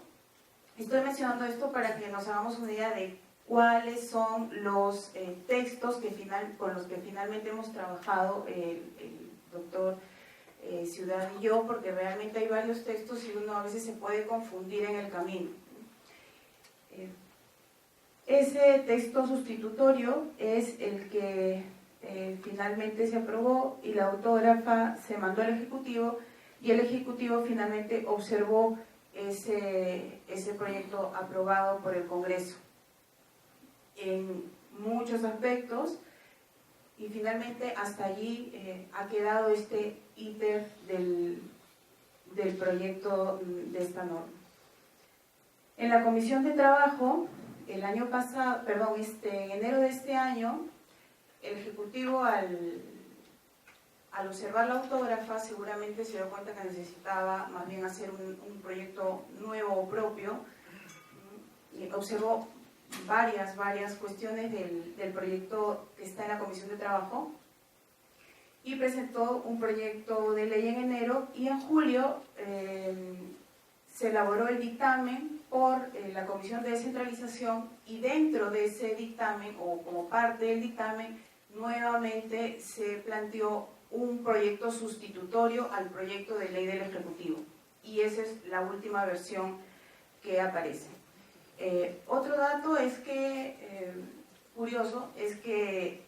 Estoy mencionando esto para que nos hagamos una idea de cuáles son los textos con los que finalmente hemos trabajado el doctor Ciudad y yo, porque realmente hay varios textos y uno a veces se puede confundir en el camino. Ese texto sustitutorio es el que finalmente se aprobó y la autógrafa se mandó al Ejecutivo, y el Ejecutivo finalmente observó ese proyecto aprobado por el Congreso en muchos aspectos, y finalmente hasta allí ha quedado este íter del proyecto de esta norma. En la Comisión de Trabajo, el año pasado, en enero de este año, el Ejecutivo al observar la autógrafa seguramente se dio cuenta que necesitaba más bien hacer un proyecto nuevo o propio, y observó varias cuestiones del proyecto que está en la Comisión de Trabajo y presentó un proyecto de ley en enero, y en julio se elaboró el dictamen por la Comisión de Descentralización, y dentro de ese dictamen, o como parte del dictamen, nuevamente se planteó un proyecto sustitutorio al proyecto de ley del Ejecutivo, y esa es la última versión que aparece. Otro dato es que, curioso, es que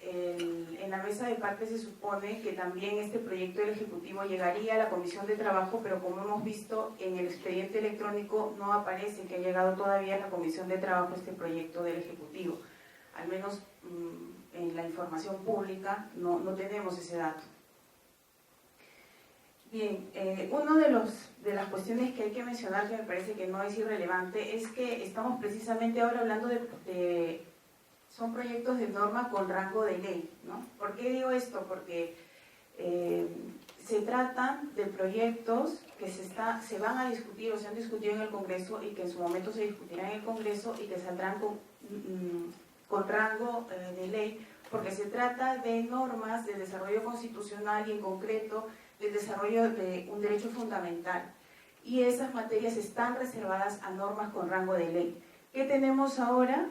en la mesa de partes se supone que también este proyecto del Ejecutivo llegaría a la Comisión de Trabajo, pero como hemos visto en el expediente electrónico no aparece que ha llegado todavía a la Comisión de Trabajo este proyecto del Ejecutivo. Al menos en la información pública no tenemos ese dato. Bien, una de las cuestiones que hay que mencionar, que me parece que no es irrelevante, es que estamos precisamente ahora hablando son proyectos de norma con rango de ley, ¿no? ¿Por qué digo esto? Porque se tratan de proyectos que se van a discutir o se han discutido en el Congreso, y que en su momento se discutirán en el Congreso y que saldrán con rango de ley, porque se trata de normas de desarrollo constitucional y en concreto del desarrollo de un derecho fundamental, y esas materias están reservadas a normas con rango de ley. ¿Qué tenemos ahora?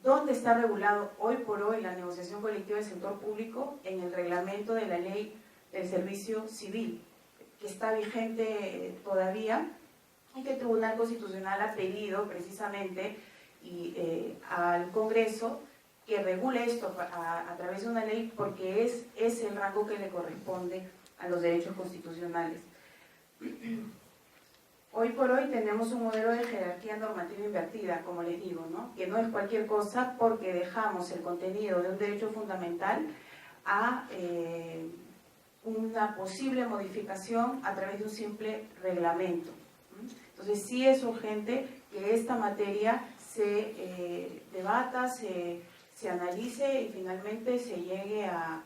¿Dónde está regulado hoy por hoy la negociación colectiva del sector público? En el reglamento de la ley del servicio civil, que está vigente todavía, y que el Tribunal Constitucional ha pedido precisamente al Congreso que regule esto a través de una ley, porque es el rango que le corresponde a los derechos constitucionales. Hoy por hoy tenemos un modelo de jerarquía normativa invertida, como les digo, ¿no? Que no es cualquier cosa, porque dejamos el contenido de un derecho fundamental a una posible modificación a través de un simple reglamento. Entonces sí es urgente que esta materia se debata, se analice y finalmente se llegue a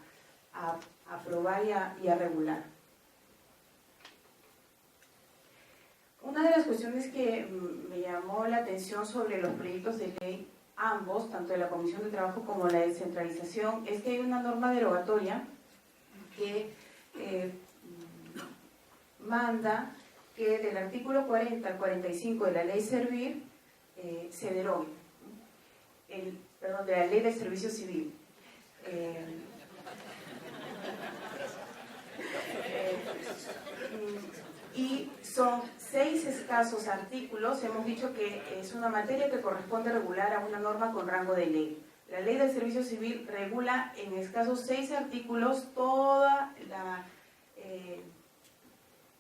aprobar y a regular. Una de las cuestiones que me llamó la atención sobre los proyectos de ley, ambos, tanto de la Comisión de Trabajo como la descentralización, es que hay una norma derogatoria que manda que del artículo 40 al 45 de la Ley Servir se derogue, perdón, de la Ley del Servicio Civil. Y son 6 escasos artículos. Hemos dicho que es una materia que corresponde regular a una norma con rango de ley. La Ley del Servicio Civil regula en escasos 6 artículos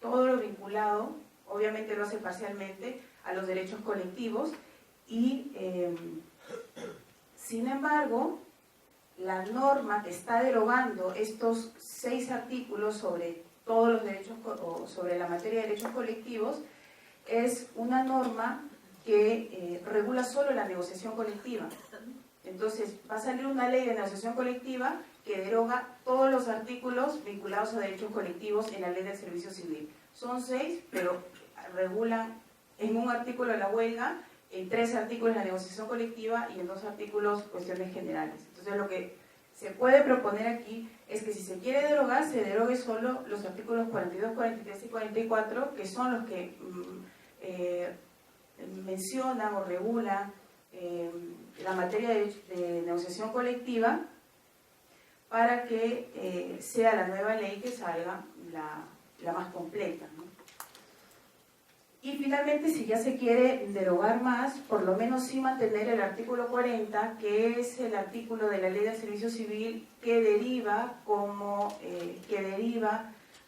todo lo vinculado, obviamente lo hace parcialmente, a los derechos colectivos y, sin embargo, la norma que está derogando estos 6 artículos sobre todos los derechos, o sobre la materia de derechos colectivos, es una norma que regula solo la negociación colectiva. Entonces, va a salir una ley de negociación colectiva que deroga todos los artículos vinculados a derechos colectivos en la Ley del Servicio Civil. Son 6, pero regulan en un artículo la huelga, en 3 artículos la negociación colectiva y en 2 artículos cuestiones generales. Entonces, lo que se puede proponer aquí es que si se quiere derogar, se derogue solo los artículos 42, 43 y 44, que son los que mencionan o regulan la materia de negociación colectiva, para que sea la nueva ley que salga la más completa, ¿no? Y finalmente, si ya se quiere derogar más, por lo menos sí mantener el artículo 40, que es el artículo de la Ley del Servicio Civil que deriva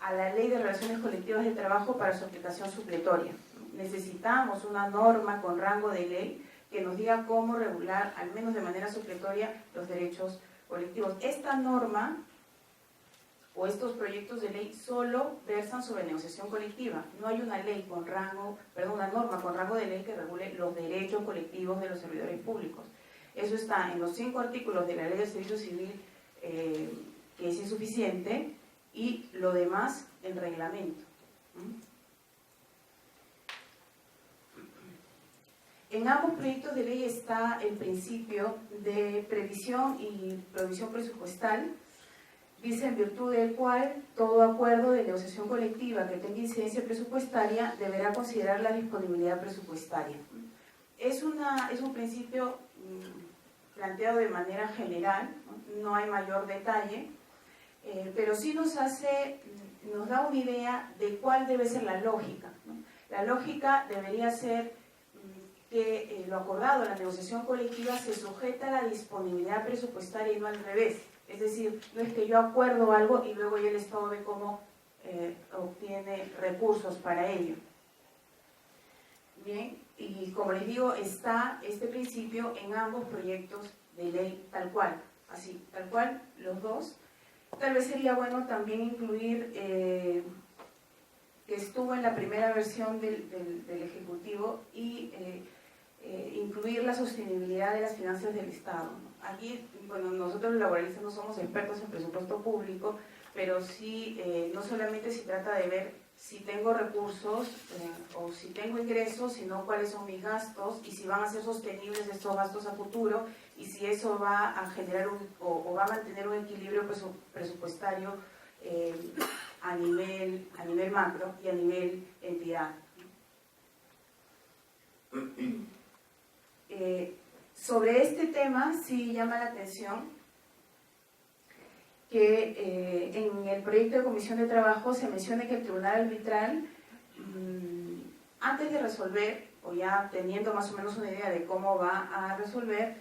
a la Ley de Relaciones Colectivas de Trabajo para su aplicación supletoria. Necesitamos una norma con rango de ley que nos diga cómo regular, al menos de manera supletoria, los derechos colectivos. Esta norma o estos proyectos de ley solo versan sobre negociación colectiva. No hay una ley con rango, una norma con rango de ley que regule los derechos colectivos de los servidores públicos. Eso está en los 5 artículos de la Ley del Servicio Civil, que es insuficiente, y lo demás en reglamento. En ambos proyectos de ley está el principio de previsión y provisión presupuestal. Dice, en virtud del cual todo acuerdo de negociación colectiva que tenga incidencia presupuestaria deberá considerar la disponibilidad presupuestaria. Es un principio planteado de manera general, no hay mayor detalle, pero sí nos da una idea de cuál debe ser la lógica, ¿no? La lógica debería ser que lo acordado en la negociación colectiva se sujeta a la disponibilidad presupuestaria y no al revés. Es decir, no es que yo acuerdo algo y luego ya el Estado ve cómo obtiene recursos para ello. Bien, y como les digo, está este principio en ambos proyectos de ley tal cual, así, tal cual, los dos. Tal vez sería bueno también incluir, que estuvo en la primera versión del Ejecutivo, y incluir la sostenibilidad de las finanzas del Estado, ¿no? Aquí, bueno, nosotros los laboralistas no somos expertos en presupuesto público, pero sí, no solamente se trata de ver si tengo recursos o si tengo ingresos, sino cuáles son mis gastos y si van a ser sostenibles estos gastos a futuro, y si eso va a generar o va a mantener un equilibrio presupuestario a nivel macro y a nivel entidad. Sobre este tema sí llama la atención que en el proyecto de Comisión de Trabajo se menciona que el Tribunal Arbitral, antes de resolver, o ya teniendo más o menos una idea de cómo va a resolver,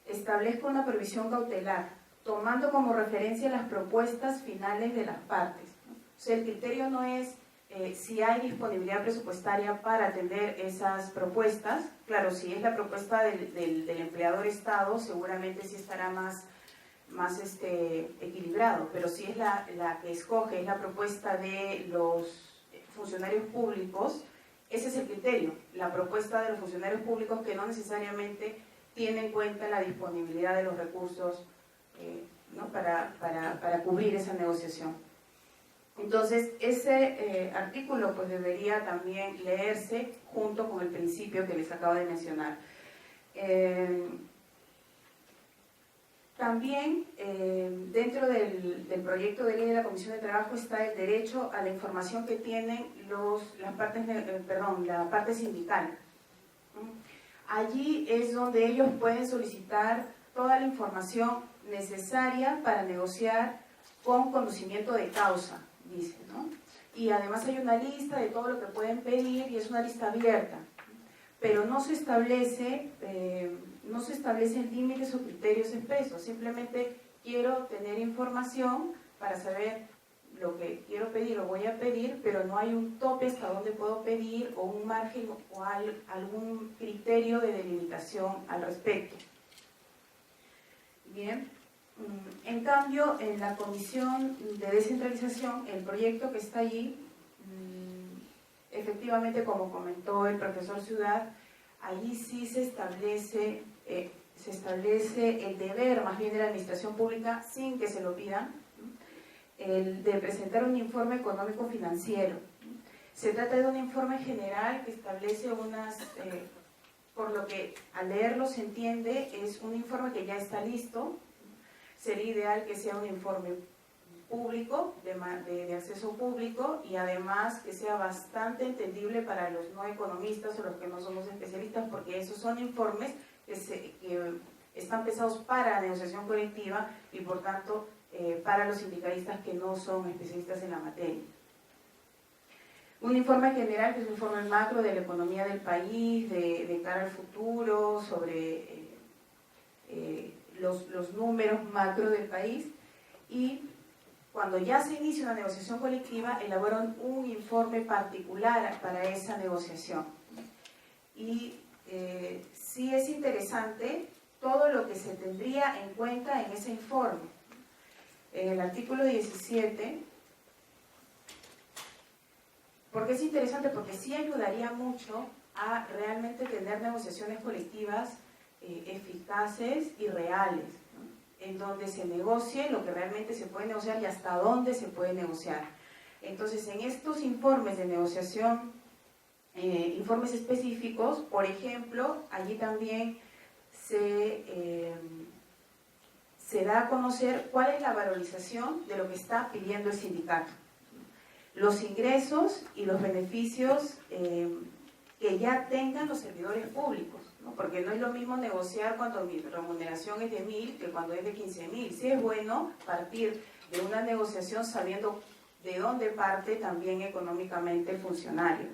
establezca una previsión cautelar, tomando como referencia las propuestas finales de las partes, ¿no? O sea, el criterio no es si hay disponibilidad presupuestaria para atender esas propuestas. Claro, si es la propuesta del empleador Estado, seguramente sí estará más equilibrado, pero si es la que escoge, es la propuesta de los funcionarios públicos, ese es el criterio, la propuesta de los funcionarios públicos, que no necesariamente tiene en cuenta la disponibilidad de los recursos, ¿no? para cubrir esa negociación. Entonces, ese artículo pues debería también leerse junto con el principio que les acabo de mencionar. También dentro del proyecto de ley de la Comisión de Trabajo está el derecho a la información que tienen la parte sindical. Allí es donde ellos pueden solicitar toda la información necesaria para negociar con conocimiento de causa, dice, ¿no? Y además hay una lista de todo lo que pueden pedir y es una lista abierta, pero no se establecen límites o criterios expresos. Simplemente quiero tener información para saber lo que quiero pedir o voy a pedir, pero no hay un tope hasta dónde puedo pedir o un margen o algún criterio de delimitación al respecto. Bien, en cambio, en la Comisión de Descentralización, el proyecto que está allí, efectivamente, como comentó el profesor Ciudad, allí sí se establece el deber más bien de la administración pública, sin que se lo pidan, el de presentar un informe económico financiero. Se trata de un informe general que establece por lo que al leerlo se entiende, es un informe que ya está listo. Sería ideal que sea un informe público, de acceso público, y además que sea bastante entendible para los no economistas o los que no somos especialistas, porque esos son informes que están pensados para la negociación colectiva y por tanto para los sindicalistas que no son especialistas en la materia. Un informe general, que es un informe macro de la economía del país, de cara al futuro, sobre los números macro del país, y cuando ya se inicia una negociación colectiva, elaboran un informe particular para esa negociación. Y sí es interesante todo lo que se tendría en cuenta en ese informe. En el artículo 17, porque es interesante, porque sí ayudaría mucho a realmente tener negociaciones colectivas eficaces y reales, ¿no? En donde se negocie lo que realmente se puede negociar y hasta dónde se puede negociar. Entonces, en estos informes de negociación, informes específicos, por ejemplo, allí también se da a conocer cuál es la valorización de lo que está pidiendo el sindicato, los ingresos y los beneficios que ya tengan los servidores públicos, ¿no? Porque no es lo mismo negociar cuando mi remuneración es de 1.000 que cuando es de 15.000. Sí es bueno partir de una negociación sabiendo de dónde parte también económicamente el funcionario.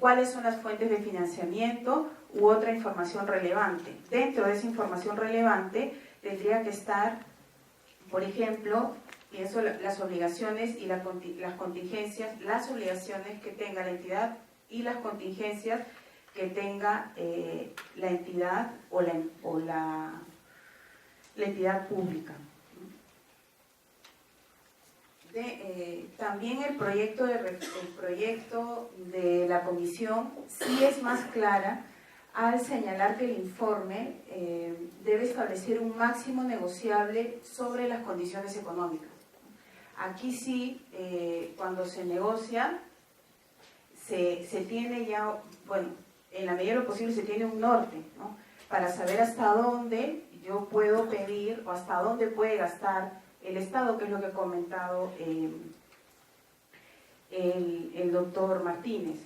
¿Cuáles son las fuentes de financiamiento u otra información relevante? Dentro de esa información relevante tendría que estar, por ejemplo, pienso las obligaciones y las contingencias, las obligaciones que tenga la entidad y las contingencias que tenga la entidad o la entidad pública. También el proyecto de la comisión sí es más clara al señalar que el informe debe establecer un máximo negociable sobre las condiciones económicas. Aquí sí, cuando se negocia, se tiene ya, bueno, en la medida de lo posible se tiene un norte, ¿no? Para saber hasta dónde yo puedo pedir o hasta dónde puede gastar el Estado, que es lo que ha comentado el doctor Martínez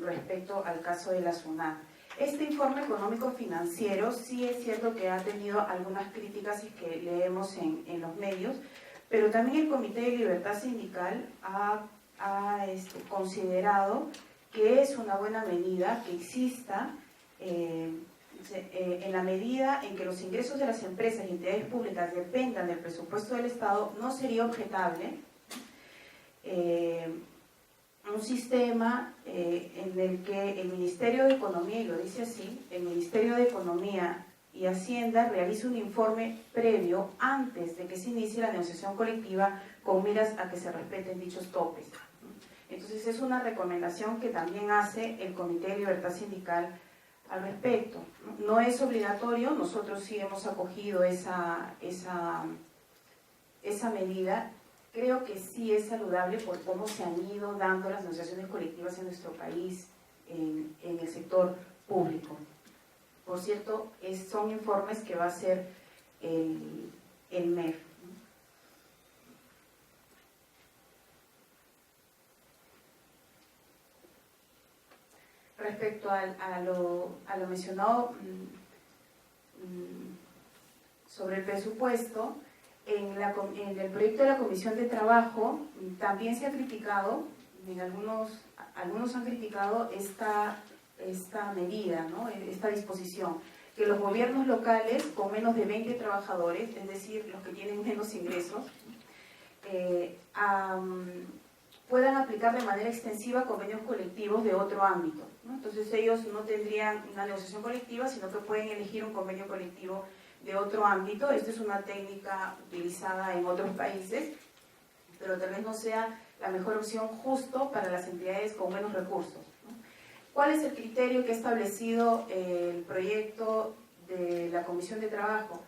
respecto al caso de la SUNAT. Este informe económico financiero sí es cierto que ha tenido algunas críticas y que leemos en los medios, pero también el Comité de Libertad Sindical ha considerado que es una buena medida que exista en la medida en que los ingresos de las empresas y entidades públicas dependan del presupuesto del Estado. No sería objetable un sistema en el que el Ministerio de Economía, y lo dice así, el Ministerio de Economía y Hacienda realice un informe previo antes de que se inicie la negociación colectiva con miras a que se respeten dichos topes. Entonces es una recomendación que también hace el Comité de Libertad Sindical al respecto. No es obligatorio, nosotros sí hemos acogido esa medida creo que sí es saludable por cómo se han ido dando las negociaciones colectivas en nuestro país en el sector público. Por cierto, son informes que va a hacer el MEF. Respecto a lo mencionado sobre el presupuesto, en el proyecto de la Comisión de Trabajo también se ha criticado, algunos han criticado esta medida, ¿no? Esta disposición, que los gobiernos locales con menos de 20 trabajadores, es decir, los que tienen menos ingresos, puedan aplicar de manera extensiva convenios colectivos de otro ámbito, ¿no? Entonces ellos no tendrían una negociación colectiva, sino que pueden elegir un convenio colectivo de otro ámbito. Esta es una técnica utilizada en otros países, pero tal vez no sea la mejor opción justo para las entidades con menos recursos, ¿no? ¿Cuál es el criterio que ha establecido el proyecto de la Comisión de Trabajo?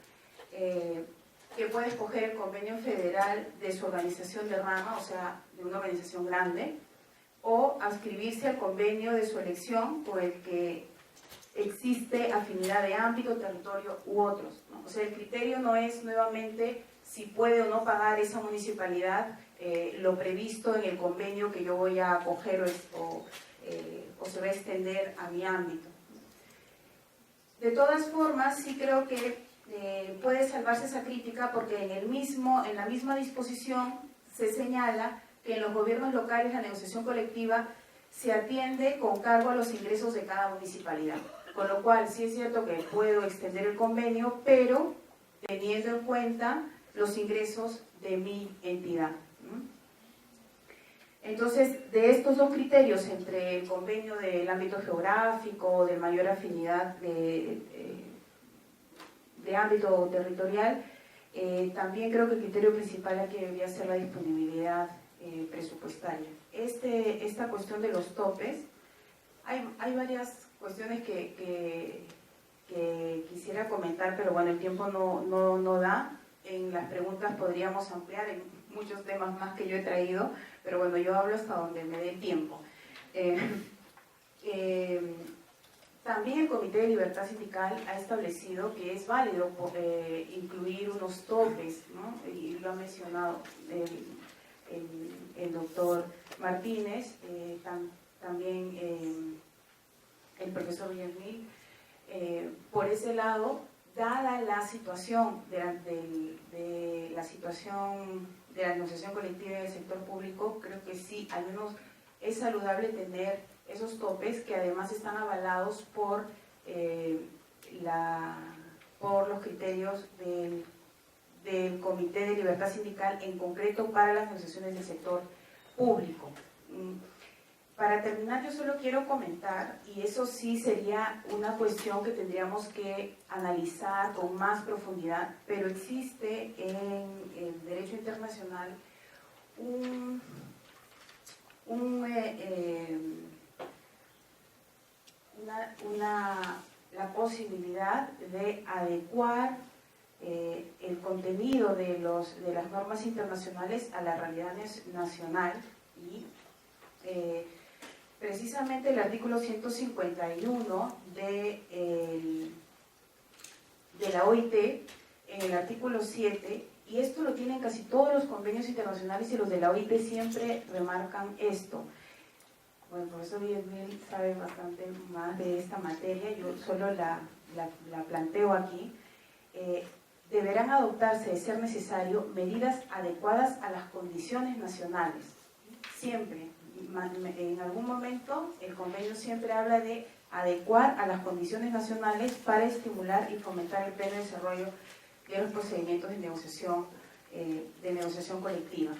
Que puede escoger el convenio federal de su organización de rama, o sea, de una organización grande, o adscribirse al convenio de su elección con el que existe afinidad de ámbito, territorio u otros, ¿no? O sea, el criterio no es nuevamente si puede o no pagar esa municipalidad lo previsto en el convenio que yo voy a acoger o se va a extender a mi ámbito. De todas formas, sí creo que puede salvarse esa crítica porque en la misma disposición se señala que en los gobiernos locales la negociación colectiva se atiende con cargo a los ingresos de cada municipalidad. Con lo cual, sí es cierto que puedo extender el convenio, pero teniendo en cuenta los ingresos de mi entidad, ¿no? Entonces, de estos dos criterios, entre el convenio del ámbito geográfico, de mayor afinidad de ámbito territorial, también creo que el criterio principal aquí debería ser la disponibilidad presupuestaria. Esta cuestión de los topes, hay varias cuestiones que quisiera comentar, pero bueno, el tiempo no da. En las preguntas podríamos ampliar en muchos temas más que yo he traído, pero bueno, yo hablo hasta donde me dé el tiempo. También el Comité de Libertad Sindical ha establecido que es válido incluir unos topes, ¿no? Y lo ha mencionado el doctor Martínez, también el profesor Villamil. Por ese lado, dada la situación de la negociación colectiva en el sector público, creo que sí, al menos es saludable tener esos topes que además están avalados por los criterios del Comité de Libertad Sindical, en concreto para las negociaciones del sector público. Para terminar, yo solo quiero comentar, y eso sí sería una cuestión que tendríamos que analizar con más profundidad, pero existe en el derecho internacional la posibilidad de adecuar el contenido de las normas internacionales a la realidad nacional y precisamente el artículo 151 de la OIT, en el artículo 7, y esto lo tienen casi todos los convenios internacionales y los de la OIT siempre remarcan esto. Bueno, el profesor Villamil sabe bastante más de esta materia, yo solo la planteo aquí. Deberán adoptarse, de ser necesario, medidas adecuadas a las condiciones nacionales. Siempre, en algún momento, el convenio siempre habla de adecuar a las condiciones nacionales para estimular y fomentar el pleno desarrollo de los procedimientos de negociación colectiva.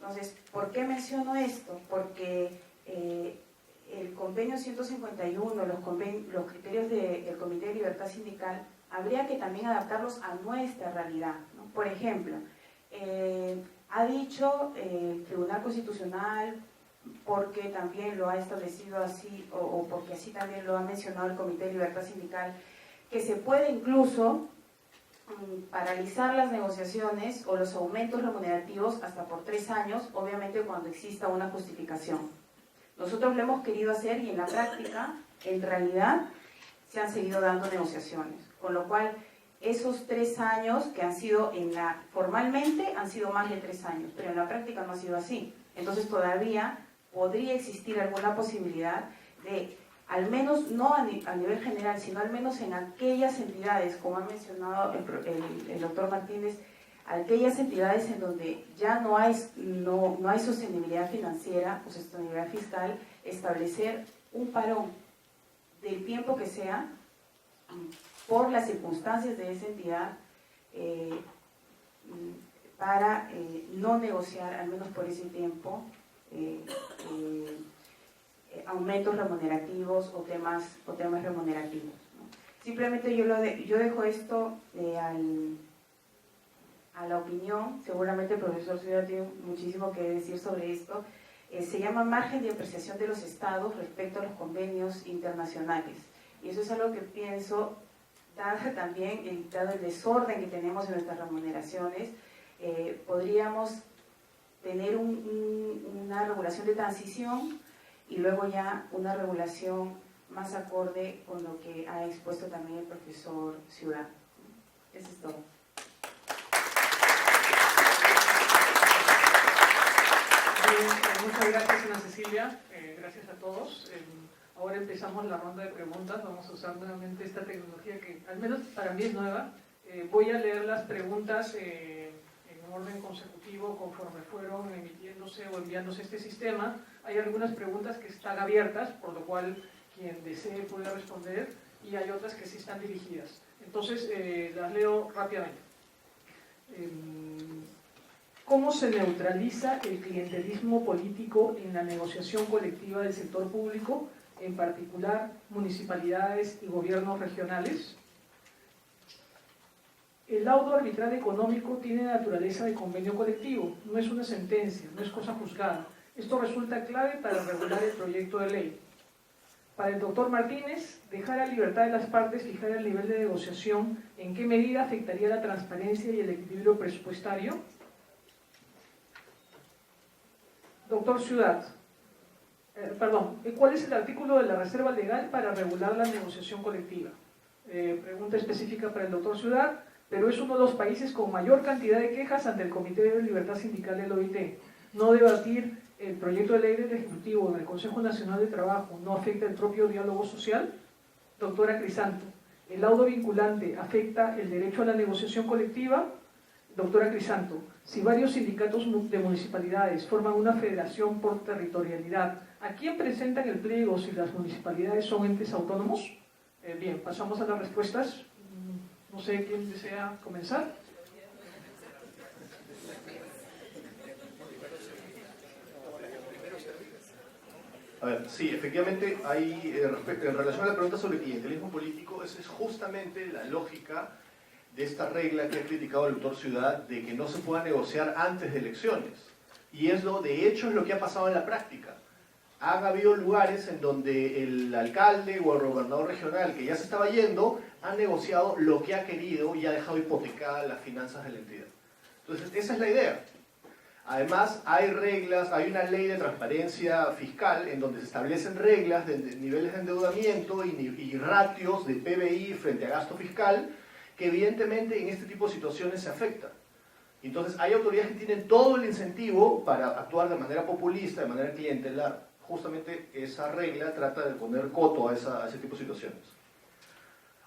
Entonces, ¿por qué menciono esto? Porque el convenio 151, los criterios del Comité de Libertad Sindical, habría que también adaptarlos a nuestra realidad, ¿no? Por ejemplo, ha dicho el Tribunal Constitucional, porque también lo ha establecido así, o porque así también lo ha mencionado el Comité de Libertad Sindical, que se puede incluso paralizar las negociaciones o los aumentos remunerativos hasta por 3 años, obviamente cuando exista una justificación. Nosotros lo hemos querido hacer y en la práctica, en realidad, se han seguido dando negociaciones, con lo cual esos 3 años que han sido formalmente han sido más de 3 años, pero en la práctica no ha sido así. Entonces todavía podría existir alguna posibilidad de, al menos no a nivel general, sino al menos en aquellas entidades, como ha mencionado el doctor Martínez, aquellas entidades en donde ya no hay sostenibilidad financiera o sostenibilidad fiscal, establecer un parón del tiempo que sea por las circunstancias de esa entidad para no negociar, al menos por ese tiempo, aumentos remunerativos o temas remunerativos, ¿no? Simplemente yo dejo esto a la opinión. Seguramente el profesor Ciudad tiene muchísimo que decir sobre esto. Se llama margen de apreciación de los estados respecto a los convenios internacionales. Y eso es algo que pienso, dado el desorden que tenemos en nuestras remuneraciones, podríamos tener una regulación de transición y luego ya una regulación más acorde con lo que ha expuesto también el profesor Ciudad. Eso es todo. Muchas gracias, Ana Cecilia. Gracias a todos. Ahora empezamos la ronda de preguntas. Vamos a usar nuevamente esta tecnología que al menos para mí es nueva. Voy a leer las preguntas en orden consecutivo conforme fueron emitiéndose o enviándose este sistema. Hay algunas preguntas que están abiertas, por lo cual quien desee puede responder, y hay otras que sí están dirigidas. Entonces, las leo rápidamente. ¿Cómo se neutraliza el clientelismo político en la negociación colectiva del sector público, en particular municipalidades y gobiernos regionales? El laudo arbitral económico tiene naturaleza de convenio colectivo, no es una sentencia, no es cosa juzgada. Esto resulta clave para regular el proyecto de ley. Para el doctor Martínez, dejar a libertad de las partes fijar el nivel de negociación, ¿en qué medida afectaría la transparencia y el equilibrio presupuestario? Doctor Ciudad, ¿cuál es el artículo de la reserva legal para regular la negociación colectiva? Pregunta específica para el doctor Ciudad. Perú es uno de los países con mayor cantidad de quejas ante el Comité de Libertad Sindical del OIT. No debatir el proyecto de ley del Ejecutivo en el Consejo Nacional de Trabajo no afecta el propio diálogo social. Doctora Crisanto, ¿el laudo vinculante afecta el derecho a la negociación colectiva? Doctora Crisanto, si varios sindicatos de municipalidades forman una federación por territorialidad, ¿a quién presentan el pliego si las municipalidades son entes autónomos? Bien, pasamos a las respuestas. No sé quién desea comenzar. A ver, sí, efectivamente, hay, en relación a la pregunta sobre clientelismo político, esa es justamente la lógica de esta regla que ha criticado el doctor Ciudad, de que no se pueda negociar antes de elecciones. Y de hecho es lo que ha pasado en la práctica. Han habido lugares en donde el alcalde o el gobernador regional que ya se estaba yendo ha negociado lo que ha querido y ha dejado hipotecadas las finanzas de la entidad. Entonces, esa es la idea. Además, hay reglas, hay una ley de transparencia fiscal en donde se establecen reglas de niveles de endeudamiento y ratios de PBI frente a gasto fiscal que evidentemente en este tipo de situaciones se afectan. Entonces, hay autoridades que tienen todo el incentivo para actuar de manera populista, de manera clientelar. Justamente esa regla trata de poner coto a ese tipo de situaciones.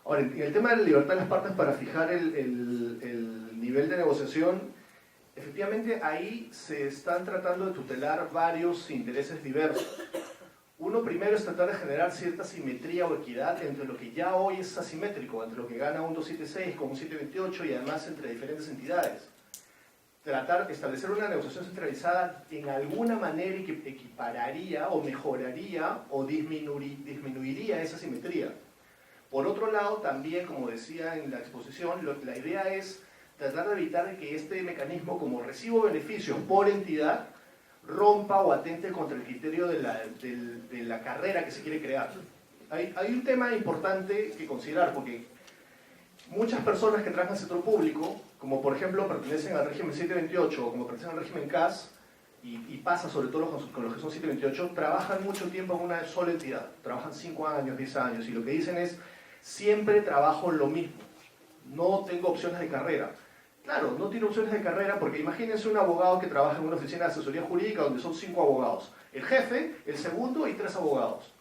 Ahora, en el tema de la libertad de las partes para fijar el nivel de negociación, efectivamente ahí se están tratando de tutelar varios intereses diversos. Uno primero es tratar de generar cierta simetría o equidad entre lo que ya hoy es asimétrico, entre lo que gana un 276 con un 728 y además entre diferentes entidades. Tratar de establecer una negociación centralizada en alguna manera que equipararía o mejoraría o disminuiría esa simetría. Por otro lado, también, como decía en la exposición, la idea es tratar de evitar que este mecanismo como recibo beneficios por entidad rompa o atente contra el criterio de la carrera que se quiere crear. Hay un tema importante que considerar, porque muchas personas que trabajan en el sector público, como por ejemplo pertenecen al régimen 728 o como pertenecen al régimen CAS, y pasa sobre todo con los que son 728, trabajan mucho tiempo en una sola entidad. Trabajan 5 años, 10 años, y lo que dicen es, siempre trabajo en lo mismo, no tengo opciones de carrera. Claro, no tiene opciones de carrera porque imagínense un abogado que trabaja en una oficina de asesoría jurídica donde son 5 abogados. El jefe, el segundo y 3 abogados.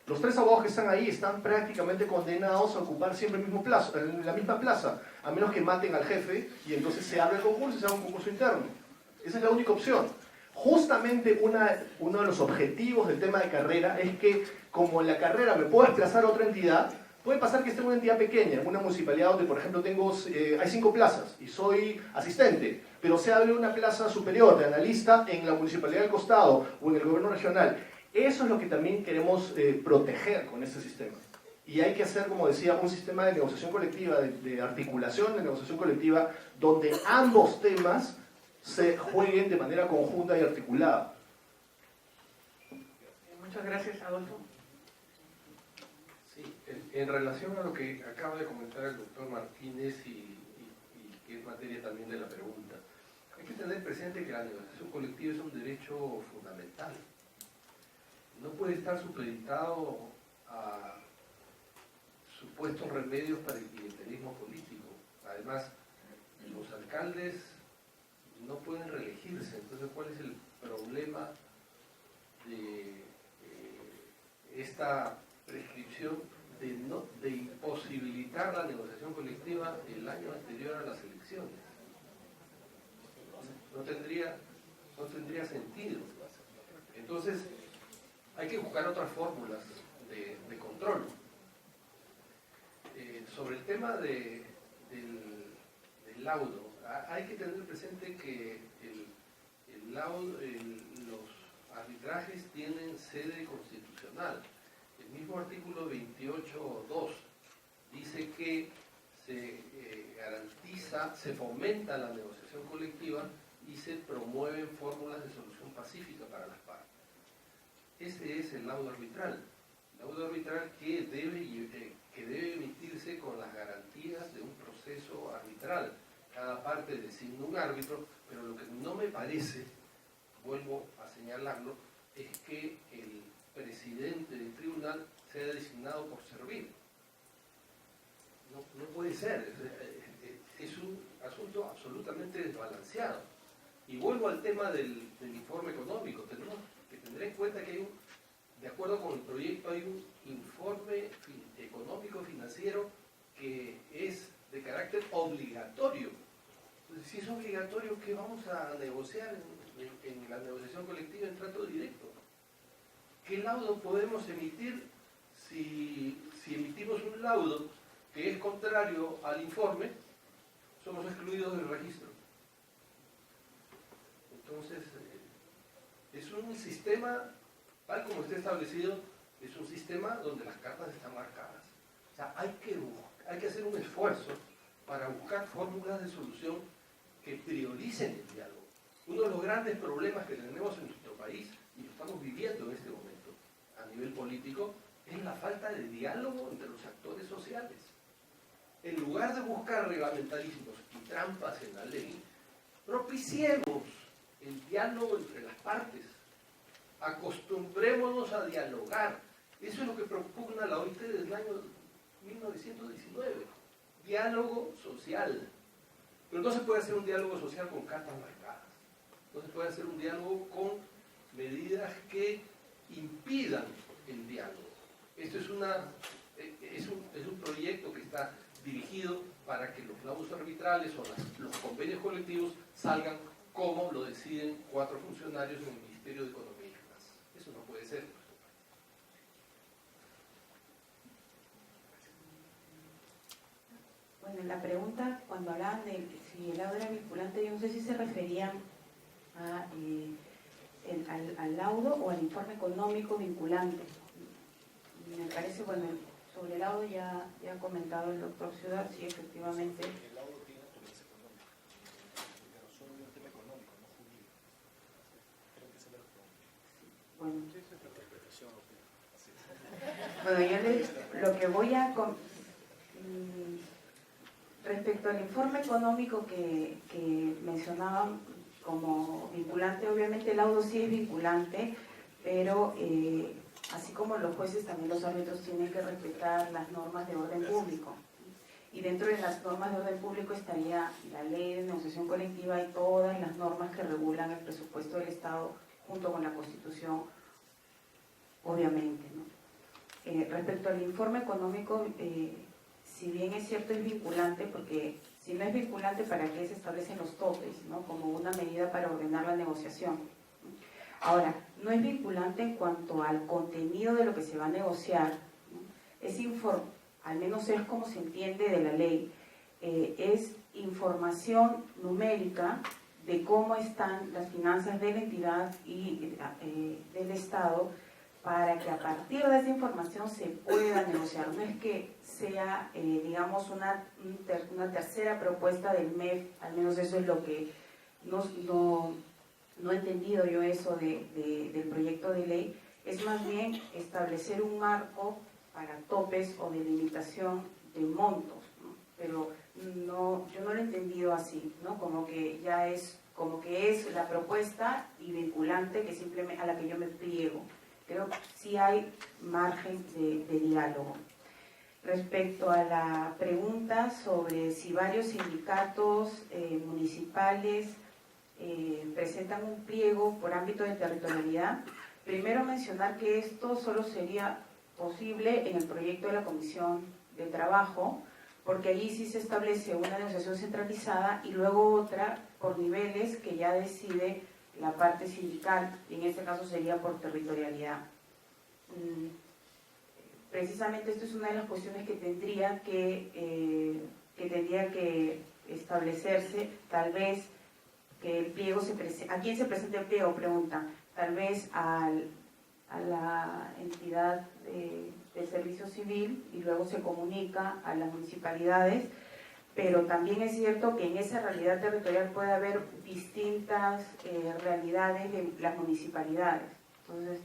Los 3 abogados que están ahí están prácticamente condenados a ocupar siempre el mismo plazo, la misma plaza, a menos que maten al jefe y entonces se abre el concurso y se haga un concurso interno. Esa es la única opción. Justamente uno de los objetivos del tema de carrera es que, como en la carrera me puedo desplazar a otra entidad, puede pasar que esté en una entidad pequeña, en una municipalidad donde, por ejemplo, hay 5 plazas y soy asistente, pero se abre una plaza superior de analista en la municipalidad del costado o en el gobierno regional. Eso es lo que también queremos proteger con este sistema. Y hay que hacer, como decía, un sistema de negociación colectiva, de articulación de negociación colectiva, donde ambos temas se jueguen de manera conjunta y articulada. Muchas gracias, Adolfo. Sí, en relación a lo que acaba de comentar el doctor Martínez y que es materia también de la pregunta, hay que tener presente que la negociación colectiva es un derecho fundamental. No puede estar supeditado a supuestos remedios para el clientelismo político. Además, los alcaldes no pueden reelegirse, entonces ¿cuál es el problema de esta prescripción de imposibilitar la negociación colectiva el año anterior a las elecciones? No tendría sentido. Entonces, hay que buscar otras fórmulas de control. Sobre el tema del laudo, hay que tener presente que los arbitrajes tienen sede constitucional. El mismo artículo 28.2 dice que se garantiza, se fomenta la negociación colectiva y se promueven fórmulas de solución pacífica para las partes. Ese es el laudo arbitral que debe emitirse con las garantías de un proceso arbitral. Cada parte designa un árbitro, pero lo que no me parece, vuelvo a señalarlo, es que el presidente del tribunal sea designado por servir. No puede ser, es un asunto absolutamente desbalanceado. Y vuelvo al tema del informe económico. Tenemos que tener en cuenta que de acuerdo con el proyecto, hay un informe económico financiero que es de carácter obligatorio. Entonces, si es obligatorio, ¿qué vamos a negociar en la negociación colectiva en trato directo? ¿Qué laudo podemos emitir si emitimos un laudo que es contrario al informe? Somos excluidos del registro. Entonces, es un sistema, tal como está establecido, es un sistema donde las cartas están marcadas. O sea, hay que hacer un esfuerzo para buscar fórmulas de solución que prioricen el diálogo. Uno de los grandes problemas que tenemos en nuestro país, y lo estamos viviendo en este momento a nivel político, es la falta de diálogo entre los actores sociales. En lugar de buscar reglamentarismos y trampas en la ley, propiciemos el diálogo entre las partes. Acostumbrémonos a dialogar. Eso es lo que propugna la OIT desde el año 1919. Diálogo social. Pero no se puede hacer un diálogo social con cartas marcadas. No se puede hacer un diálogo con medidas que impidan el diálogo. Esto es un proyecto que está dirigido para que los laudos arbitrales o los convenios colectivos salgan como lo deciden 4 funcionarios en el Ministerio de Economía y Finanzas. Eso no puede ser. Bueno, en la pregunta, cuando hablaban de si el laudo era vinculante, yo no sé si se referían al laudo o al informe económico vinculante. Me parece, bueno, sobre el laudo ya ha comentado el doctor Ciudad, sí, efectivamente. El laudo tiene naturaleza económica, pero solo un tema económico, no jurídico. Creo que se me lo Bueno, interpretación. bueno, yo lo que voy a Respecto al informe económico que mencionaban como vinculante, obviamente el laudo sí es vinculante, pero así como los jueces, también los árbitros tienen que respetar las normas de orden público. Y dentro de las normas de orden público estaría la ley de negociación colectiva y todas las normas que regulan el presupuesto del Estado junto con la Constitución, obviamente, ¿no? Respecto al informe económico, si bien es cierto es vinculante, porque si no es vinculante, ¿para qué se establecen los topes, ¿no? Como una medida para ordenar la negociación? Ahora, no es vinculante en cuanto al contenido de lo que se va a negociar, ¿no? Al menos es como se entiende de la ley, es información numérica de cómo están las finanzas de la entidad y del Estado, para que a partir de esa información se pueda negociar. No es que sea, digamos, una tercera propuesta del MEF, al menos eso es lo que no he entendido yo eso del proyecto de ley, es más bien establecer un marco para topes o delimitación de montos, ¿no? Pero yo no lo he entendido así, ¿no? Como que es la propuesta y vinculante que simplemente a la que yo me pliego. Creo que sí hay margen de diálogo. Respecto a la pregunta sobre si varios sindicatos municipales presentan un pliego por ámbito de territorialidad, primero mencionar que esto solo sería posible en el proyecto de la Comisión de Trabajo, porque allí sí se establece una negociación centralizada y luego otra por niveles que ya decide la parte sindical, y en este caso sería por territorialidad. Precisamente esto es una de las cuestiones que tendría que establecerse, tal vez que el pliego ¿a quién se presenta el pliego? Pregunta, tal vez a la entidad de servicio civil y luego se comunica a las municipalidades, pero también es cierto que en esa realidad territorial puede haber distintas realidades de las municipalidades. Entonces,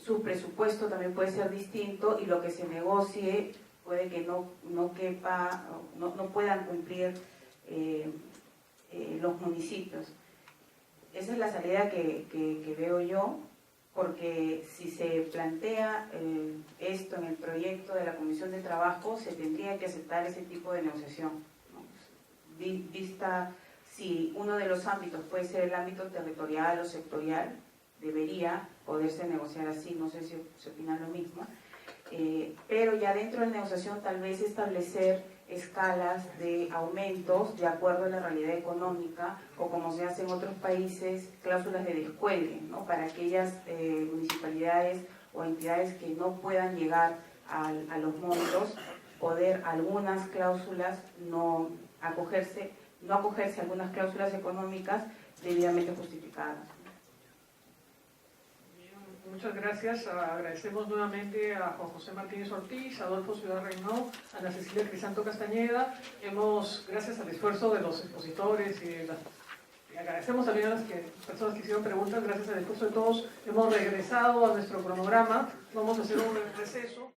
su presupuesto también puede ser distinto y lo que se negocie puede que no quepa, no puedan cumplir los municipios. Esa es la salida que veo yo, porque si se plantea esto en el proyecto de la Comisión de Trabajo, se tendría que aceptar ese tipo de negociación, ¿no? Vista si uno de los ámbitos puede ser el ámbito territorial o sectorial, debería poderse negociar así, no sé si opinan lo mismo, pero ya dentro de la negociación tal vez establecer escalas de aumentos de acuerdo a la realidad económica, o como se hace en otros países, cláusulas de descuelgue, ¿no? Para aquellas municipalidades o entidades que no puedan llegar a los montos, poder algunas cláusulas no acogerse a algunas cláusulas económicas debidamente justificadas. Muchas gracias. Agradecemos nuevamente a Juan José Martínez Ortiz, a Adolfo Ciudad Reynó, a Ana Cecilia Crisanto Castañeda. Gracias al esfuerzo de los expositores y agradecemos también a las personas que hicieron preguntas, gracias al esfuerzo de todos, hemos regresado a nuestro cronograma. Vamos a hacer un receso.